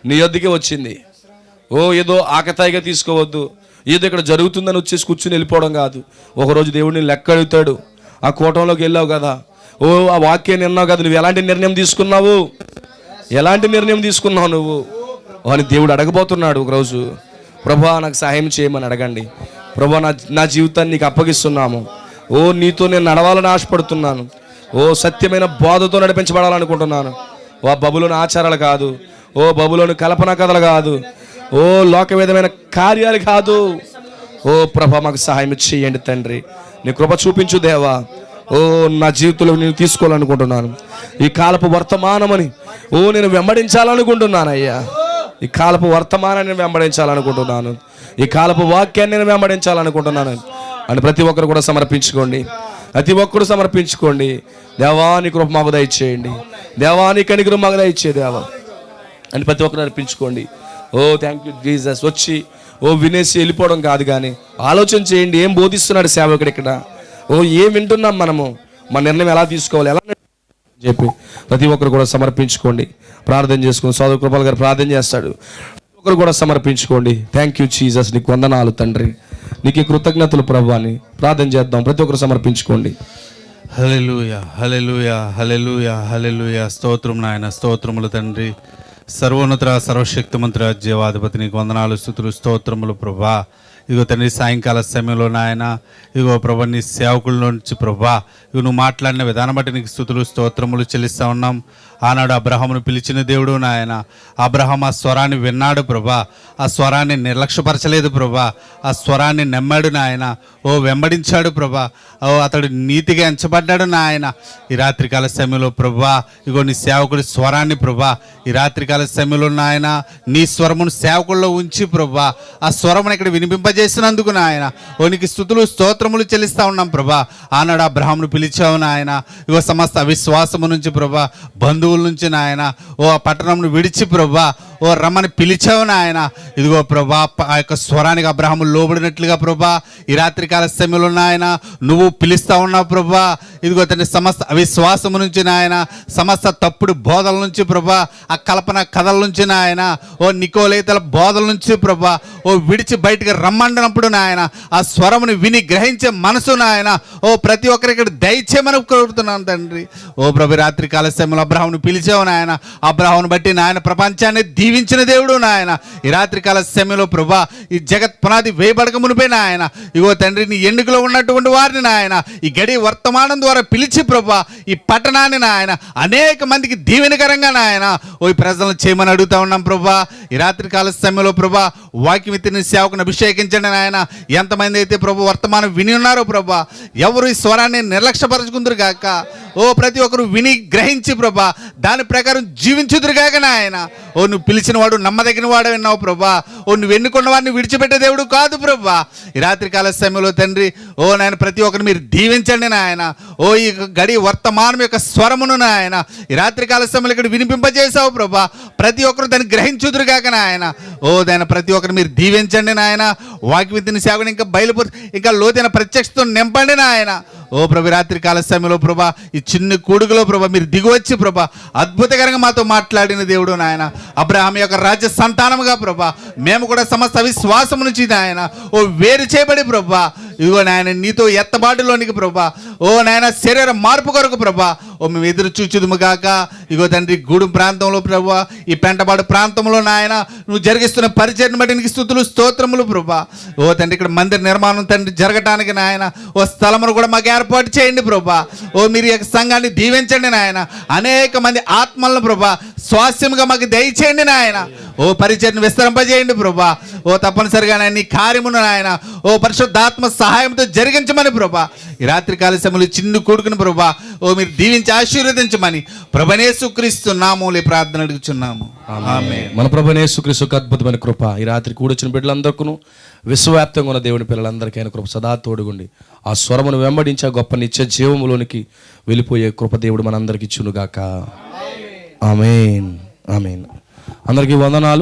నీ వద్దకే వచ్చింది. ఓ ఏదో ఆకతాయిగా తీసుకోవద్దు, ఏదో ఇక్కడ జరుగుతుందని వచ్చేసి కూర్చుని వెళ్ళిపోవడం కాదు. ఒకరోజు దేవుడిని లెక్క అడుగుతాడు. ఆ కూటంలోకి వెళ్ళావు కదా, ఓ ఆ వాక్యాన్ని విన్నావు కదా, నువ్వు ఎలాంటి నిర్ణయం తీసుకున్నావు? ఎలాంటి నిర్ణయం తీసుకున్నావు నువ్వు అని దేవుడు అడగబోతున్నాడు ఒకరోజు. ప్రభువా నాకు సహాయం చేయమని అడగండి. ప్రభువా నా జీవితాన్ని నీకు అప్పగిస్తున్నాము. ఓ నీతో నేను నడవాలని ఆశపడుతున్నాను. ఓ సత్యమైన బోధతో నడిపించబడాలనుకుంటున్నాను. ఓ బబులోని ఆచారాలు కాదు, ఓ బబులోని కల్పన కథలు కాదు, ఓ లోకవేదమైన కార్యాలు కాదు. ఓ ప్రభా మాకు సహాయం చేయండి తండ్రి. నీ కృప చూపించు దేవా. ఓ నా జీవితంలో నేను తీసుకోవాలనుకుంటున్నాను. ఈ కాలపు వర్తమానమని నేను వెంబడించాలనుకుంటున్నాను అయ్యా. ఈ కాలపు వర్తమానాన్ని నేను వెంబడించాలనుకుంటున్నాను. ఈ కాలపు వాక్యాన్ని నేను వెంబడించాలనుకుంటున్నాను అని ప్రతి ఒక్కరు కూడా సమర్పించుకోండి. ప్రతి ఒక్కరు సమర్పించుకోండి. దేవాని కృప మాకు దయచేయండి, దేవాని కనికరం మాకు దయచే దేవా అని ప్రతి ఒక్కరు అర్పించుకోండి. ఓ థ్యాంక్ యూ జీసస్. వచ్చి వినేసి వెళ్ళిపోవడం కాదు, కానీ ఆలోచన చేయండి. ఏం బోధిస్తున్నాడు సేవకుడు ఇక్కడ? ఏం వింటున్నాం మనము? మన నిర్ణయం ఎలా తీసుకోవాలి, ఎలా చెప్పి ప్రతి ఒక్కరు కూడా సమర్పించుకోండి. ప్రార్థన చేసుకుని సోదరు కృపాల్ గారు ప్రార్థన చేస్తాడు. ఒకరు కూడా సమర్పించుకోండి. థ్యాంక్ యూ జీసస్, నీకు వందనాలు తండ్రి, నీకు కృతజ్ఞతలు ప్రభు అని ప్రార్థన చేద్దాం. ప్రతి ఒక్కరు సమర్పించుకోండి.
హల్లెలూయా హల్లెలూయా హల్లెలూయా హల్లెలూయా. స్తోత్రం నాయన, స్తోత్రములు తండ్రి. సర్వోన్నత సర్వశక్తిమంతుడ జీవాధిపతి నీకు వందనాలు స్తుతులు స్తోత్రములు ప్రభా. ఇగో తండ్రి సాయంకాల సమయంలో నాయన ఇగో ప్రభా నీ సేవకుల నుంచి ప్రభా ఇగో నువ్వు మాట్లాడిన విధానం బట్టి నీకు స్తుతులు స్తోత్రములు చెల్లిస్తూ ఉన్నాం. ఆనాడు అబ్రహామును పిలిచిన దేవుడు నాయన. అబ్రహాం ఆ స్వరాన్ని విన్నాడు ప్రభా, ఆ స్వరాన్ని నిర్లక్ష్యపరచలేదు ప్రభా, ఆ స్వరాన్ని నమ్మాడు నాయన. వెంబడించాడు ప్రభా. అతడు నీతిగా ఎంచబడ్డాడు నాయన. ఈ రాత్రికాల సమయంలో ప్రభా ఇగో నీ సేవకుడి స్వరాన్ని ప్రభా ఈ రాత్రికాల సమయంలో నాయన నీ స్వరమును సేవకుల్లో ఉంచి ప్రభా ఆ స్వరమును ఇక్కడ వినిపింపజేసినందుకు నాయన నీకు స్తుతులు స్తోత్రములు చెల్లిస్తా ఉన్నాం ప్రభా. ఆనాడు అబ్రహామును పిలిచావు నాయన. ఇగో సమస్త అవిశ్వాసము నుంచి ప్రభా, బంధువుల నుంచి నాయన ఆ పట్టణంను విడిచి ప్రభా ఓ రమ్మని పిలిచావు నాయన. ఇదిగో ప్రభా ఆ యొక్క స్వరానికి అబ్రహాము లోబడినట్లుగా ప్రభా ఈ రాత్రికాల సమయంలో నాయన నువ్వు పిలుస్తా ఉన్నావు ప్రభా. ఇదిగో తండ్రి సమస్త అవిశ్వాసము నుంచి నాయన, సమస్త తప్పుడు బోధల నుంచి ప్రభా, ఆ కల్పన కథల నుంచి నాయన, ఓ నికోలేతల బోధల నుంచి ప్రభా ఓ విడిచి బయటకు రమ్మంటున్నప్పుడు నాయన ఆ స్వరముని విని గ్రహించే మనసు నాయన ఓ ప్రతి ఒక్కరికి ఇక్కడ దయచేయమని కోరుతున్నాను తండ్రి. ఓ ప్రభు రాత్రికాల సమయంలో అబ్రహామును పిలిచావు నాయన. అబ్రహామును బట్టి నాయన ప్రపంచాన్ని దీవించిన దేవుడు నాయన. ఈ రాత్రికాల సమయంలో ప్రభా ఈ జగత్ పునాది వేయబడక మునిపే నాయన ఇగో తండ్రి నీ ఎన్నికలో ఉన్నటువంటి వారిని నాయన ఈ గడి వర్తమానం ద్వారా పిలిచి ప్రభా ఈ పట్టణాన్ని నాయన అనేక మందికి దీవెనకరంగా నాయన ఓ ఈ ప్రజలను చేయమని అడుగుతా ఉన్నాం ప్రభా. ఈ రాత్రికాల సమయంలో ప్రభా వాక్యం ఇతని సేవకుని అభిషేకించండి నాయన. ఎంతమంది అయితే ప్రభు వర్తమానం విని ఉన్నారో ప్రభా, ఎవరు ఈ స్వరాన్ని నిర్లక్ష్యపరచుకుందరు గాక. ఓ ప్రతి ఒక్కరు విని గ్రహించి ప్రభా దాని ప్రకారం జీవించుదురు గాక నాయన. ఓ నువ్వు పిలిచిన వాడు నమ్మదగిన వాడు విన్నావు ప్రభా. ఓ నువ్వు ఎన్నుకున్న వాడిని విడిచిపెట్టే దేవుడు కాదు ప్రభా. ఈ రాత్రికాల సమయంలో తండ్రి ఓ నాయన ప్రతి ఒక్కరు మీరు దీవించండి నాయన. ఓ ఈ గడి వర్తమానం యొక్క స్వరమును నాయన ఈ రాత్రికాల సమయంలో ఇక్కడ వినిపింపజేసావు ప్రభా. ప్రతి ఒక్కరు దాన్ని గ్రహించుదురు గాక నాయన. ఓ దాని ప్రతి ఒక్కరు మీరు దీవించండి నాయన. వాక్యవిత్తిని సేవను ఇంకా ఇంకా లోతైన ప్రత్యక్షతో నింపండి నాయన. ఓ ప్రభు రాత్రి కాల సమయంలో ప్రభా ఈ చిన్న కూడుగులో ప్రభా మీరు దిగువచ్చి ప్రభా అద్భుతకరంగా మాతో మాట్లాడిన దేవుడు నాయన. అబ్రహాం యొక్క రాజ్య సంతానముగా ప్రభా మేము కూడా సమస్త విశ్వాసం నుంచి నాయన ఓ వేరు చేయబడి ప్రభా ఇదిగో నాయన నీతో ఎత్తబాటులోనికి ప్రభా ఓ నాయన శరీర మార్పు కొరకు ప్రభా ఓ మేము ఎదురు చూచుదుము గాక. ఇగో తండ్రి గూడెం ప్రాంతంలో ప్రభా ఈ పెంటబాడు ప్రాంతంలో నాయన నువ్వు జరిగిస్తున్న పరిచయం బట్టి నీకు స్తుతులు స్తోత్రములు ప్రభా. ఓ తండ్రి ఇక్కడ మందిర నిర్మాణం తండ్రి జరగటానికి నాయన ఓ స్థలమును కూడా మాకు ఏర్పాటు చేయండి ప్రభా. ఓ మీరు ఈ సంఘాన్ని దీవించండి నాయన. అనేక మంది ఆత్మలను ప్రభా స్వాస్యముగా మాకు దయచేయండి నాయన. ఓ పరిచయం విస్తరింపజేయండి ప్రభా. ఓ తప్పనిసరిగా నాయన నీ కార్యమును నాయన ఓ పరిశుద్ధాత్మ సహాయంతో జరిగించమని ప్రభా ఈ రాత్రికాల సమయంలో చిన్ను కొడుకుని ప్రభా ఓ మీరు దీవించి ఆశీర్వదించమని ప్రభునేసుక్రీస్తు నామములో ప్రార్థన అడుగుచున్నాము.
ఆమేన్. మన ప్రభునేసుక్రీస్తు అద్భుతమైన కృప ఈ రాత్రి కూడొచ్చిన బిడ్డలందరికీ విశ్వవ్యాప్తంగా ఉన్న దేవుని పిల్లలందరికైనా కృప సదా తోడుగుండి ఆ స్వరమును వెంబడించి ఆ గొప్ప నిత్య జీవములోనికి వెళ్ళిపోయే కృప దేవుడు మనందరికి ఇచ్చునుగాక. ఆమేన్. ఆమేన్. అందరికీ వందనాలు.